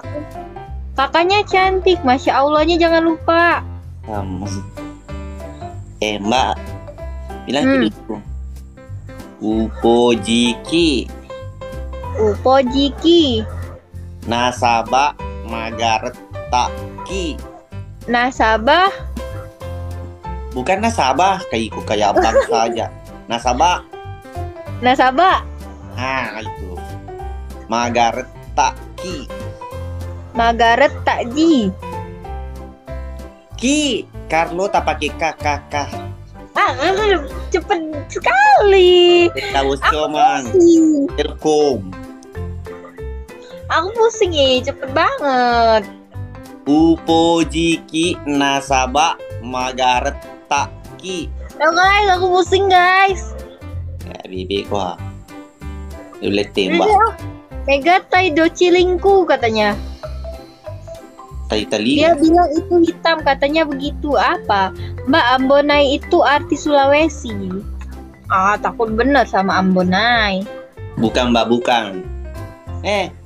Kakaknya cantik, masya Allahnya jangan lupa. Kamu. Mbak, bilang gitu. Upojiki. Nasabah Magaretaki. Nasabah. Bukan nasabah, kayak bank saja. Nasabah. Itu. Magaretaki. Magaret takji. Ki, Carlo tak pakai kakak. Cepet sekali. Tahu cuman. Telkom. Aku pusing cepet banget. Upojiki nasabah Magaretaki. Guys, aku pusing guys. Ya, bibi kok. Ulet tembak. Megatai docilingku katanya. Tali. Dia bilang itu hitam, katanya begitu. Apa? Mbak, Ambonai itu arti Sulawesi. Takut bener sama Ambonai. Bukan Mbak, bukan.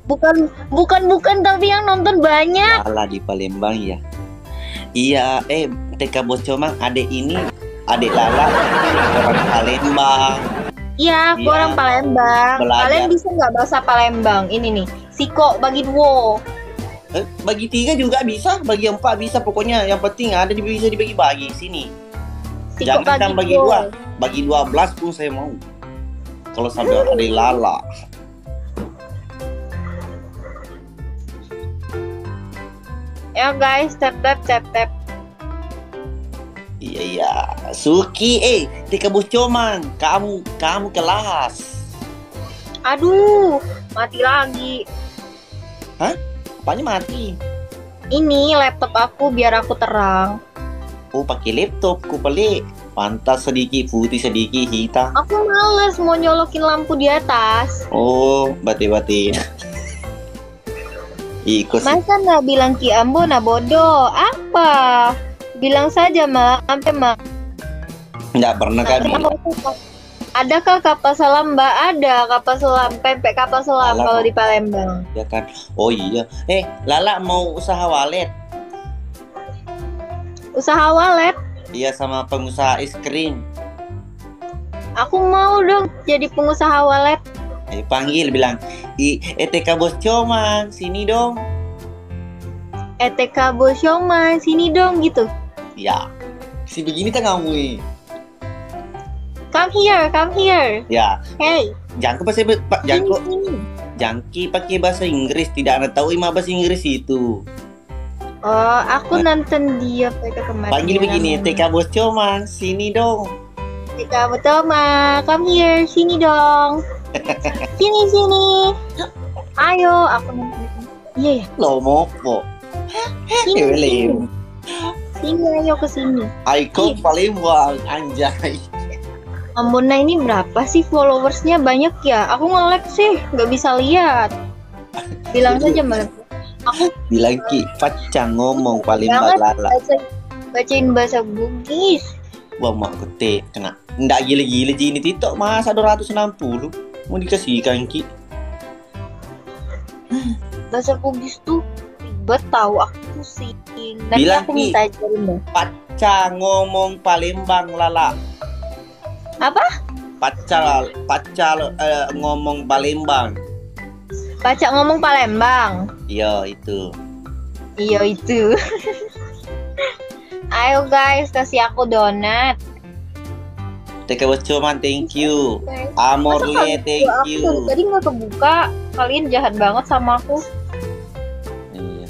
Bukan, tapi yang nonton banyak. Salah di Palembang ya. Iya, TK Bos Comang adek Lala orang Palembang. Iya, aku orang Palembang. Belajar. Kalian bisa nggak bahasa Palembang? Ini nih, siko bagi dua. Bagi 3 juga bisa, bagi 4 bisa, pokoknya yang penting ada bisa dibagi-bagi sini. Siko Jangan bagi 2, bagi 12 pun saya mau. Kalau sampai ada Lala. Ya guys, tap. Iya. Suki, TK Bos Comang, kamu kelas. Aduh, mati lagi. Hah? Apanya mati? Ini laptop aku biar aku terang. Oh, pakai laptop ku pelik. Pantas sedikit putih, sedikit hitam. Aku males mau nyolokin lampu di atas. Oh, bati. Ikut. Masa nggak bilang Ki Ambona bodoh? Apa? Bilang saja Mak, sampai Mak. Nggak pernah kan? Adakah kapal selam Mbak? Ada kapal selam, pempek kapal selam kalau di Palembang. Ya kan. Oh iya. Lala mau usaha walet. Usaha walet? Iya, sama pengusaha es krim. Aku mau dong jadi pengusaha walet. Panggil bilang, TK Bos Comang, sini dong. TK Bos Comang, sini dong gitu. Ya. Si begini tak kamu. Come here. Ya. Hey. Jangan pakai bahasa Inggris, tidak ada tahu bahasa Inggris itu. Oh, aku nonton dia pakai kemarin. Panggil begini, TK Bos Comang, sini dong. TK Bos Comang, come here, sini dong. Sini. Ayo, aku nonton. Iya ya. Lo mopo. Sini, ayo ke sini. Icon Palembang, anjay. Ambona ini berapa sih followersnya? Banyak ya? Aku nge-like sih, nggak bisa lihat. Bilang saja Mbak. Aku bilang Ki, pacang ngomong Palembang Lala. Bacain bahasa Bugis. Wah, mak kete kena. Nggak gila-gila ini TikTok masa 260. Mau dikasihkan Ki. Bahasa Bugis tuh ribet tahu, aku pusing. Nanti bilang aku Ki, minta ajarin deh. pacang ngomong Palembang Lala. Apa? Pacal ngomong Palembang. Pacak ngomong Palembang. Iya itu. Ayo guys, kasih aku donat. TK Bos Comang, thank you. Amorle, thank you. Tadi nggak kebuka. Kalian jahat banget sama aku. Iya.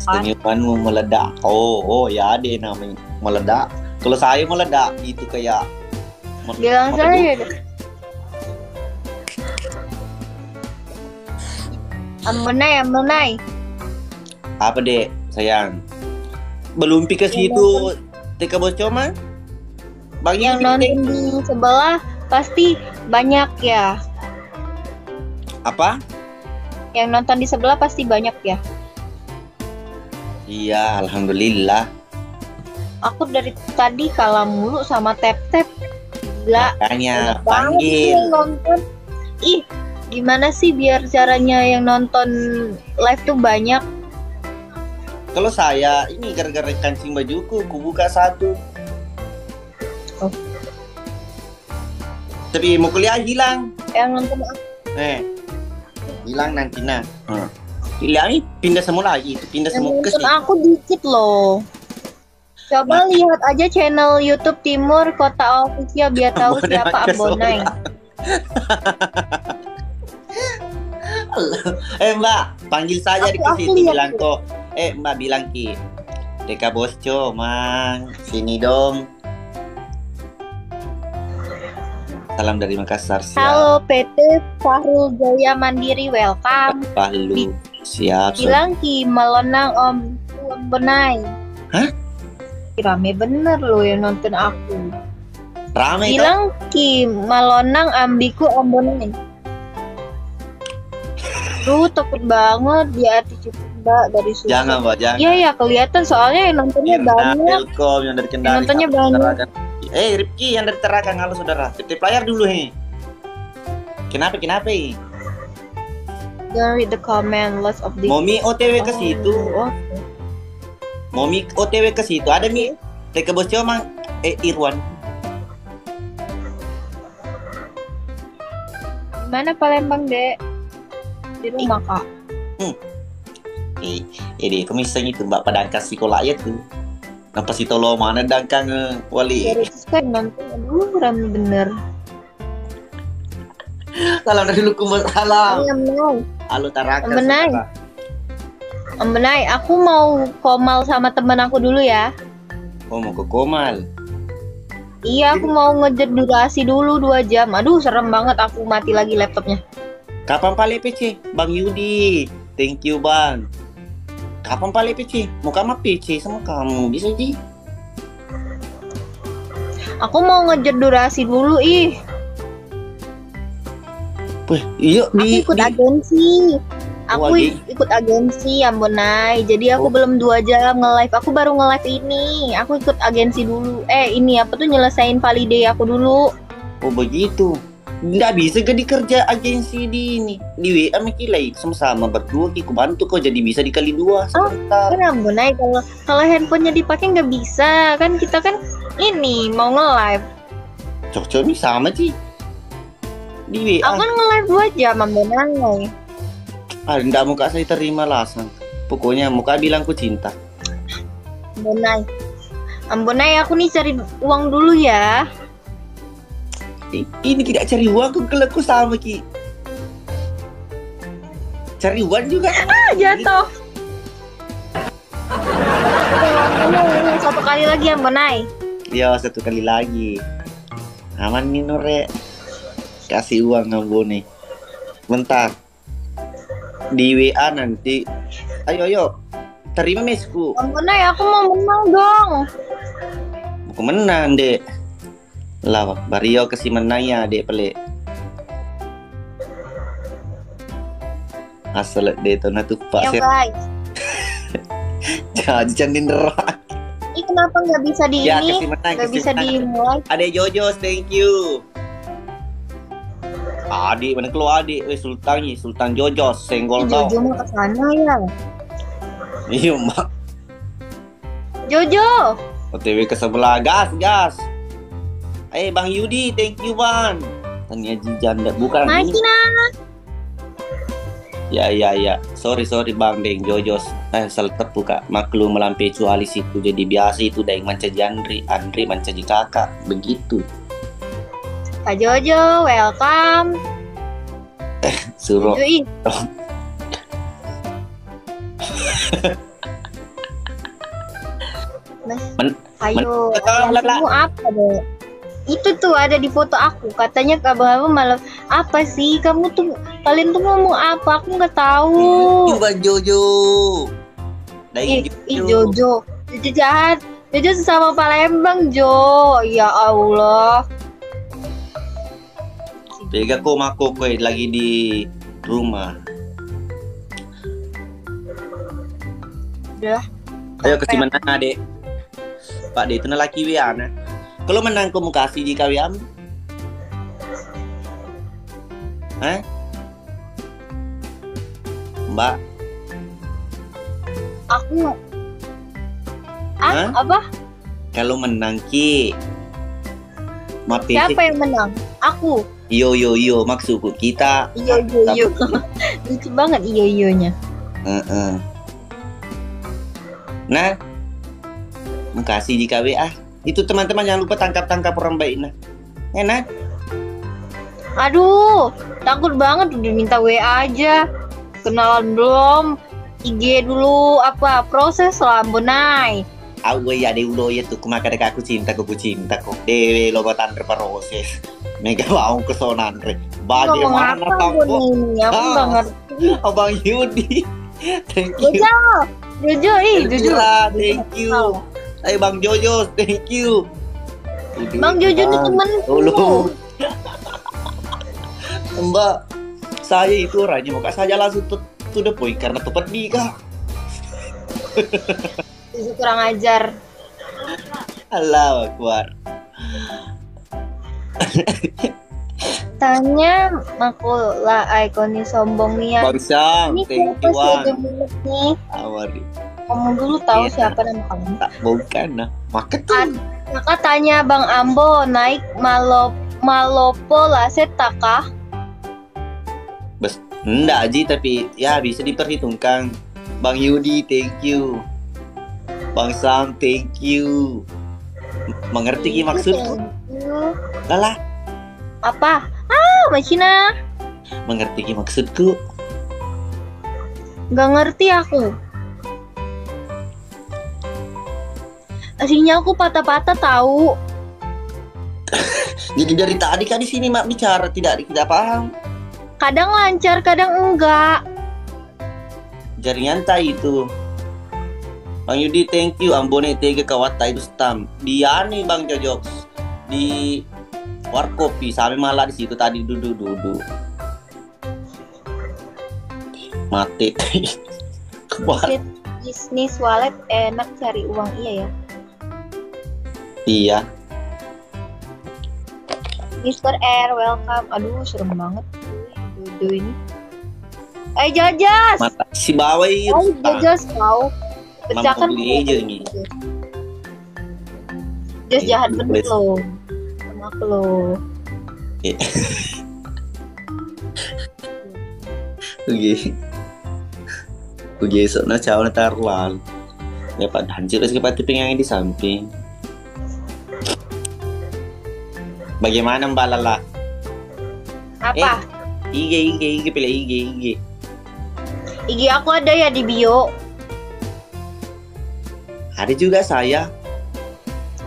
kan? Senyumanmu meledak. Oh ya ada namanya meledak. Kalau saya meledak itu kayak Bilang saya deh. Ambonai. Apa dek sayang? Belum pi ke situ TK Bos Coma? Bagi Yang nonton di sebelah pasti banyak ya. apa? Yang nonton di sebelah pasti banyak ya. Iya, alhamdulillah. Aku dari tadi kalah mulu sama tap-tap. Gila. Makanya Banyak banget panggil. yang nonton. Ih, gimana sih biar caranya yang nonton live tuh banyak? Kalau saya ini gara-gara kancing bajuku, ku buka satu. Oh. Tapi mau kuliah hilang. Yang nonton aku. Hilang nanti nah. Hilang ini pindah semua lagi, itu pindah Yang semua ke nonton situ. aku dikit loh. Coba lihat aja channel YouTube Timur Kota Official biar tahu Ambonai siapa ke Ambonai. Mbak, panggil saja di Aku situ lihat bilang tuh. kok. Mbak bilang ki. TK Bos Comang, sini dong. Salam dari Makassar. Siap. Halo PT Fahrul Jaya Mandiri, welcome. Palu. Siap. Bilang Ki Melonang Om Ambonai. Hah? Rame bener loh yang nonton aku. Ramai kan? Bilang Ki Malonang ambiku Ambonai. Duh, takut banget dia attitude Mbak dari Sulsel. Jangan, Mbak, jangan. Iya ya kelihatan soalnya yang nontonnya Mirna, banyak. Telkom yang dari Kendari. Nontonnya sama banyak. Tarakan. Ripki yang dari Tarakan, halo saudara. Titip layar dulu he. Kenapa? Don't read the comment, lots of the. Momi OTW ke situ. Oh, Momi OTW ke situ. Ada mi. TK Bos Comang. Irwan. Gimana Palembang, Dek? Di rumah, Kak. Ini komiseng itu Mbak padangkan sekolah ya tuh. Nampak si tolo mana dangkang wali. Dari itu kan nonton, aduh rame bener. Salam dari Lukum salam. Iya, Mbak. Halo Tarakan. Benai. saudara. Om Benai, aku mau komal sama temen aku dulu ya. Oh mau ke Komal. Iya, aku mau ngejar durasi dulu 2 jam. Aduh, serem banget aku mati lagi laptopnya. Kapan pale PC? Bang Yudi. Thank you Bang. Kapan pale PC? Mau kamu PC sama kamu bisa di. Aku mau ngejar durasi dulu, ih. Wih, yuk Aku ikut agensi. Aku Wah, ikut agensi Ambonai. Jadi aku belum 2 jam nge-live. Aku baru nge-live ini. Aku ikut agensi dulu. Ini apa tuh nyelesain valide aku dulu. Oh begitu. Nggak bisa ke dikerja agensi di ini di WA Mekilai sama-sama berdua Kiku bantu kok jadi bisa dikali 2 sebentar. Kan Ambonai kalau handphonenya dipakai nggak bisa. Kan kita kan ini mau nge-live. Cocok nih sama sih di WA. Aku kan nge-live 2 jam Ambonai. Nggak mau kak saya terima langsung. Pokoknya muka bilang ku cinta. Ambonai aku nih cari uang dulu ya. Ini tidak cari uang ku sama Ki. Cari uang juga. Jatuh. Satu kali lagi Ambonai. Ya 1 kali lagi. Aman nih Nore. Kasih uang Ambonai. Bentar. Di WA nanti. Ayo. Terima mesku. Ambonai aku mau menang dong. Aku menang dek. Lah Bario kasih menang ya dek pelik. Asal dek tuh tuh Pak Ya Sir. guys. Jangan neraka. Ini kenapa nggak bisa di Ya ini? kasih menang. Nggak bisa dimulai. Ada Jojos, thank you. Adik mana keluar adik? Sultan Jojos, senggol tau. Jojo mau ke sana ya. Iya mak. Jojo. OTW ke sebelah, gas. Bang Yudi, thank you Bang. Tanya janda bukan ini. Makina. Ya. Sorry Bang Deng Jojos. Salah tepu kak. Maklum melampaui cualis itu jadi biasa itu Deng mancaji Andri mancaji kakak begitu. Kak Jojo, welcome. Suruh. Jojo ih. Ayo, yang Lala. kamu apa deh? Itu tuh ada di foto aku. Katanya abang-abang malah apa sih? Kalian tuh ngomong apa? Aku nggak tahu. Bang Jojo. Dari Jojo jahat. Jojo sesama Palembang, Jo. Ya Allah. Bega kok mako kue lagi di rumah. Udah. Ayo kasih menang adek. Pak Dek itu laki wiana. Kalau menang kamu kasih di kawiam. Hah? Mbak, Aku Hah? apa? kalau menang ki. Maaf Siapa yang menang? Aku. Yo maksudku kita. Iyo. Lucu banget iyo-iyonya. Nah, makasih di KW Itu teman-teman jangan lupa tangkap orang baik nah. Enak. Aduh, takut banget udah minta WA aja. Kenalan belum? IG dulu apa proses lah Bonai. Aku ya ada ulo ya tuh kemakan aku cinta kok. Dewe lo tandre proses. Mega mau ke sonan re. Bagaimana kamu? Ini aku nggak ngerti. Abang Yudi. Thank you. Jojo, Thank you. Ayo Bang Jojo, thank you. Bang Jojo ini temenku. Tolong. Mbak, saya itu orangnya maka saya langsung to the point karena tepat nikah. Jojo kurang ajar. Allahu Akbar. Tanya aku lah ikoni sombong nih ya. Bangsang, Ini thank siapa you sih Bang. ada mulut nih? Awari. Kamu dulu tahu Iya. siapa nama kamu? Tak bukan nah. Maka tuh. Maka tanya Bang Ambo naik Malopo Laset takah? Enggak Ji, tapi ya bisa diperhitungkan. Bang Yudi, thank you. Bang Sam, thank you. Mengerti ki maksudku? Lala, Apa? Mbak Cina. mengerti ki maksudku? Gak ngerti aku. Aslinya aku patah-patah tahu. Jadi dari tadi kan di sini mak bicara tidak paham. Kadang lancar, kadang enggak. Jaringan tai itu. Bang Yudi, thank you. Ambone tega kawata itu stam. Dia nih Bang Jojoks di warkopi sampai malah di situ tadi duduk. Mati. Kebar. Bisnis wallet enak cari uang iya ya. Iya. Mr. R, welcome. Aduh, serem banget. Dodo ini. Jajas. Mata si bawah itu. Jajas kau. Pecahkan. beli aja ini. Jajas jahat bener loh. Sama aku loh. Oke, soalnya cawan taruhan. Ya Pak hancur seperti pinggang di samping. Bagaimana Mbak Lala? Apa? IG pilih IG. IG aku ada ya di bio. Ada juga saya.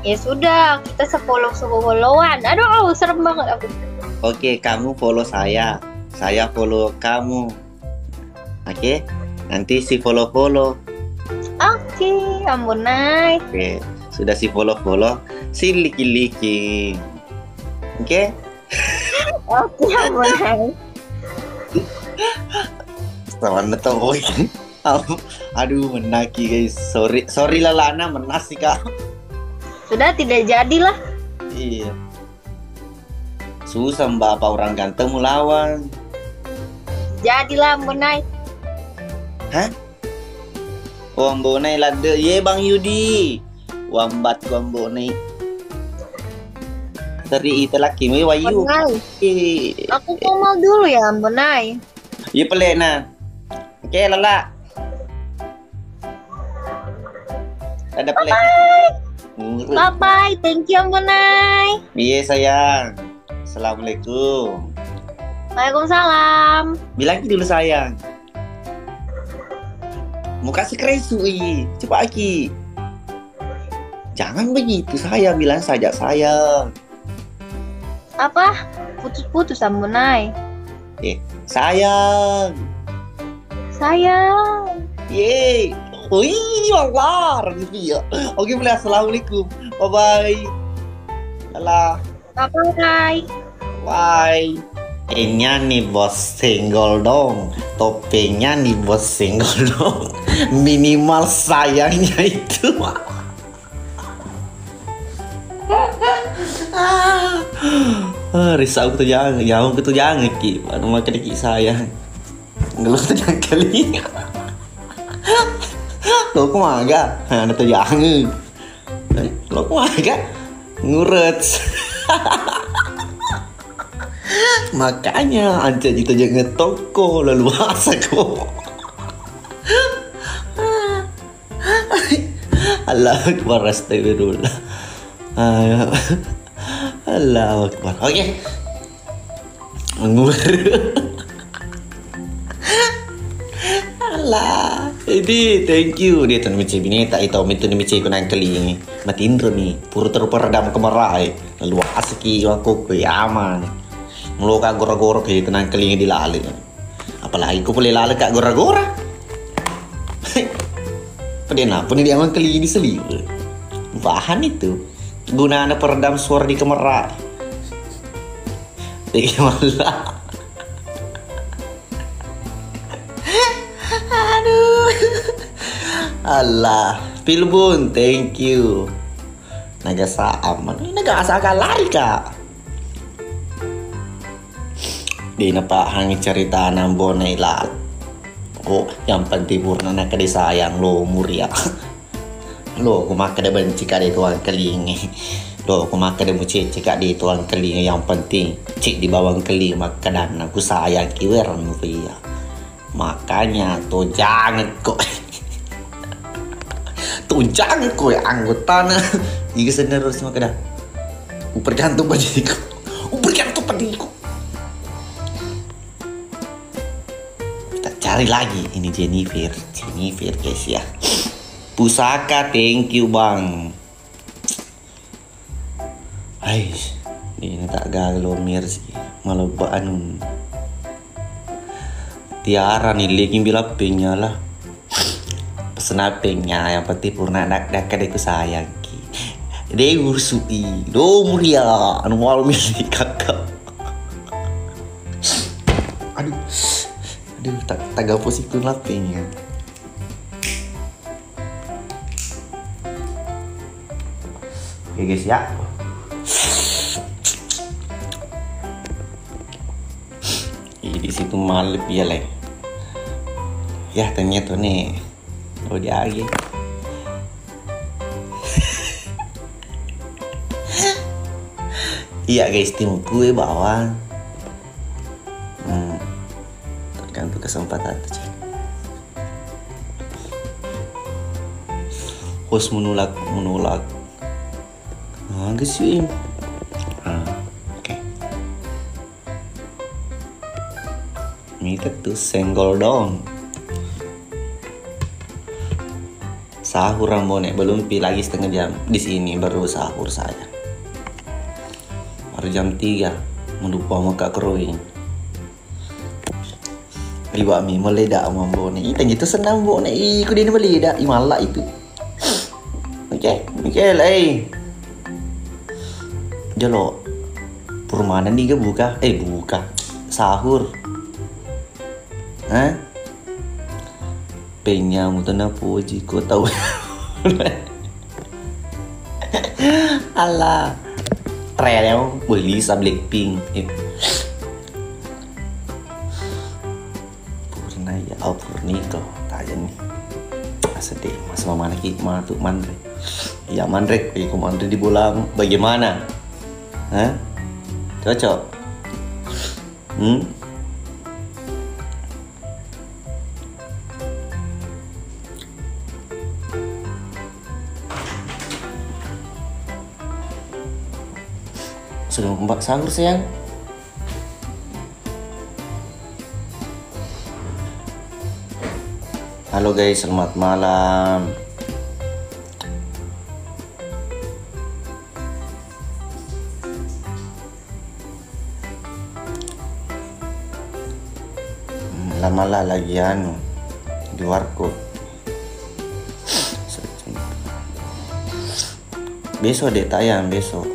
Ya sudah, kita followan. Aduh, serem banget aku. Oke, kamu follow saya follow kamu. Oke, nanti si follow. Oke, ampun Nay. Oke, sudah si follow, si liki. Oke? Oke, ampun Nay. Sama tahu. Aduh, menaki guys. Sorry lah Lana, menas sih kak. Sudah tidak jadilah. Iya. Susah mbak, apa orang ganteng melawan. Jadilah ampun Nay. Hah? Wambonai lade, ye Bang Yudi. Wambat wambonai. Teri ita laki me wayu. Ampun Nay. Aku komal dulu ya ampun Nay. Ye pelek na. Oke Lala. Ada pelek. Bye, thank you ampun Nay. Iya sayang. Assalamualaikum. Waalaikumsalam. Bilang dulu sayang. Muka si kresu i. Coba aki. Jangan begitu, saya bilang saja sayang. Apa? Putus-putus Ambonai. Sayang. Sayang. Yeay. Wih, wah, ya. Oke, boleh. Assalamualaikum. Bye-bye. Alah. Bye-bye. Bye. Topengnya nih bos senggol dong. Topengnya nih bos senggol dong. Minimal sayangnya itu. Risau tuh jangan, jauh tuh jangan ki. Baru makan ki sayang. Ngeluh tuh jangan kali. Lo kok maga? Nah, tuh jangan. Lo kok maga? Nguret. Makanya anjir itu jangan toko lalu asa kok. Allah Akbar, astagfirullah. Allah Akbar. Oke. Ngur. Allah. Ini thank you dia tuh mici bineta itu mitu ni mici kunang kali matindro ni puro terperedam kemarai lalu asiki aku ku aman. Mulu kak gora-gora kayak tenang kelinga di lali. Apalagi aku boleh lali kak gora-gora. Padahal apa nih dia emang kelinga di seliput. Bahan itu gunanya peredam suara di kemerak. Bagaimana? Aduh. Allah, Pilbun, thank you. Naga saam, naga asal lari kak. Di napa hangi cerita nambone lat. Oh, yang penting purna nak kade sayang lo muria. Lo kumak kade benci kade tuan kelingi. Lo kumak kade muci cik di tuan kelingi, yang penting cik di bawang keling makanan aku sayang kiweran muria. Makanya tuh jangan kok. Tuh jangan kok anggotana. Jika senerus makada. Bergantung padiku. Bergantung padiku. Cari lagi ini Jennifer guys ya. Pusaka thank you bang. Aish, ini tak gagal sih malah baanun. Tiara nih lagi bilang penya lah. Pesen apenya yang penting purna nak deku sayang ki. Dewi sui, do mulia anu mau milih kakak. Aduh, tak gapos ikut lapenya. Oke guys ya. Di situ malep ya le. Ya ternyata nih. Oh dia lagi. Iya guys, tim gue bawang. Tergantung kesempatan tuh. Host menolak. Guys sih. Oke. Ini tuh senggol dong. Sahur Rambone belum lagi setengah jam di sini baru sahur saya. Baru jam 3 melupa muka kering. Riba mi meledak Rambone. Itu gitu senang Bone. Ikut dia meledak imalak itu. Oke, Mikael Jalo. Permanen dia buka. Buka. Sahur. Hah? Penya mutana puji ko tahu. Alah. Rel beli sa Blackpink. Purna ya Purnito tanya nih. Sedih mas mama lagi matu mandre. Ya mandrek ko mandre di bola bagaimana? Hah? Cocok? Sudah mbak sahur sayang. Halo guys, selamat malam. malah lagi di warkop. Besok deh tayang besok.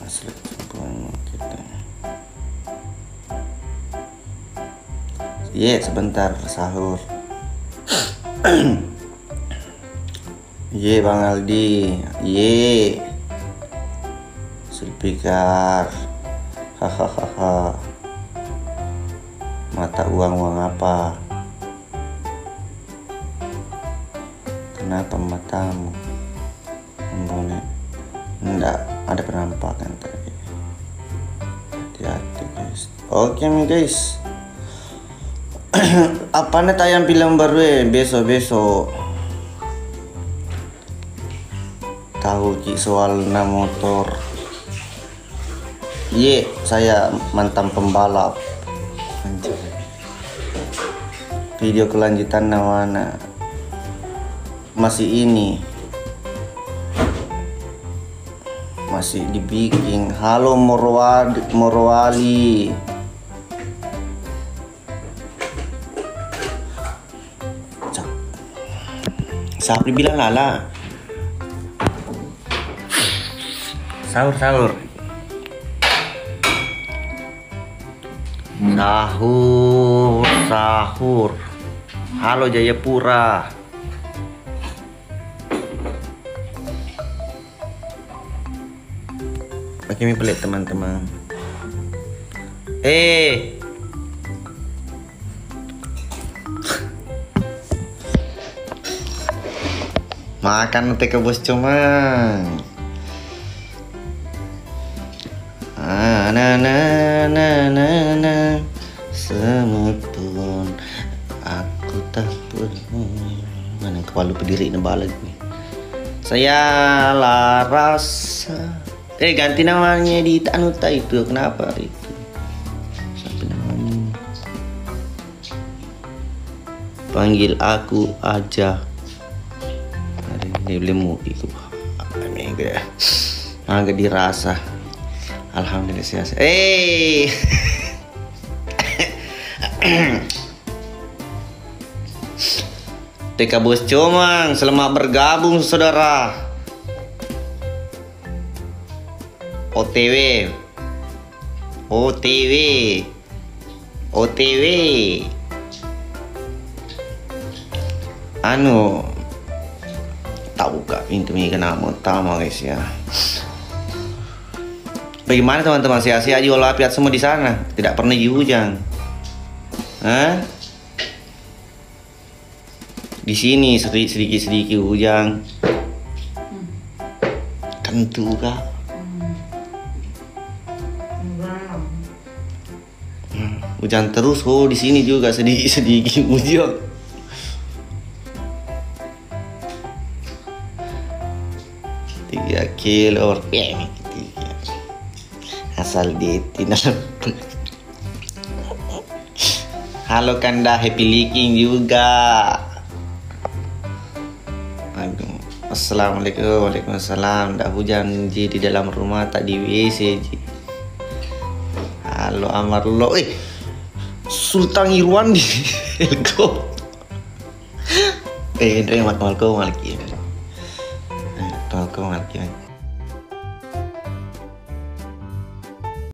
Asli kita. Sebentar sahur. Bang Aldi. Sulfikar. Hahaha. Mata uang apa? Kenapa matamu membonek? Enggak ada penampakan tadi. Hati-hati guys. Oke guys. Apa nih tayang film baru besok? Tahu Ki soal motor. Saya mantan pembalap. Anjir. Video kelanjutan mana? Masih dibikin. Halo Morowali. Siapa dibilang lala? Sahur. Sahur. Halo Jayapura. Kami pelit teman-teman. Makan teh bos cuman. Semutun aku tak pernah. Mana kepala berdiri nebalik nih. Saya Laras. Ganti namanya di Tanuta itu. Kenapa itu? Siapa namanya? Panggil aku aja. Hari ini belum itu. Agak dirasa. Alhamdulillah sehat. TK Bos Comang, selamat bergabung saudara. OTW. Tahu gak pintu ini kenapa utama guys ya. Bagaimana teman-teman, sia-sia aja Olapiat semua di sana, tidak pernah dihujan. Di sini sedikit hujan. Tentu kak. Hujan terus di sini juga sedikit hujan. Tiga kilo asal ditinal. Halo Kanda, happy leaking juga. Aduh. Assalamualaikum. Waalaikumsalam. Ndak hujan Ji di dalam rumah, tak di WC Ji. Halo Amarlo. Sultan Irwan di Elko. Malko malki.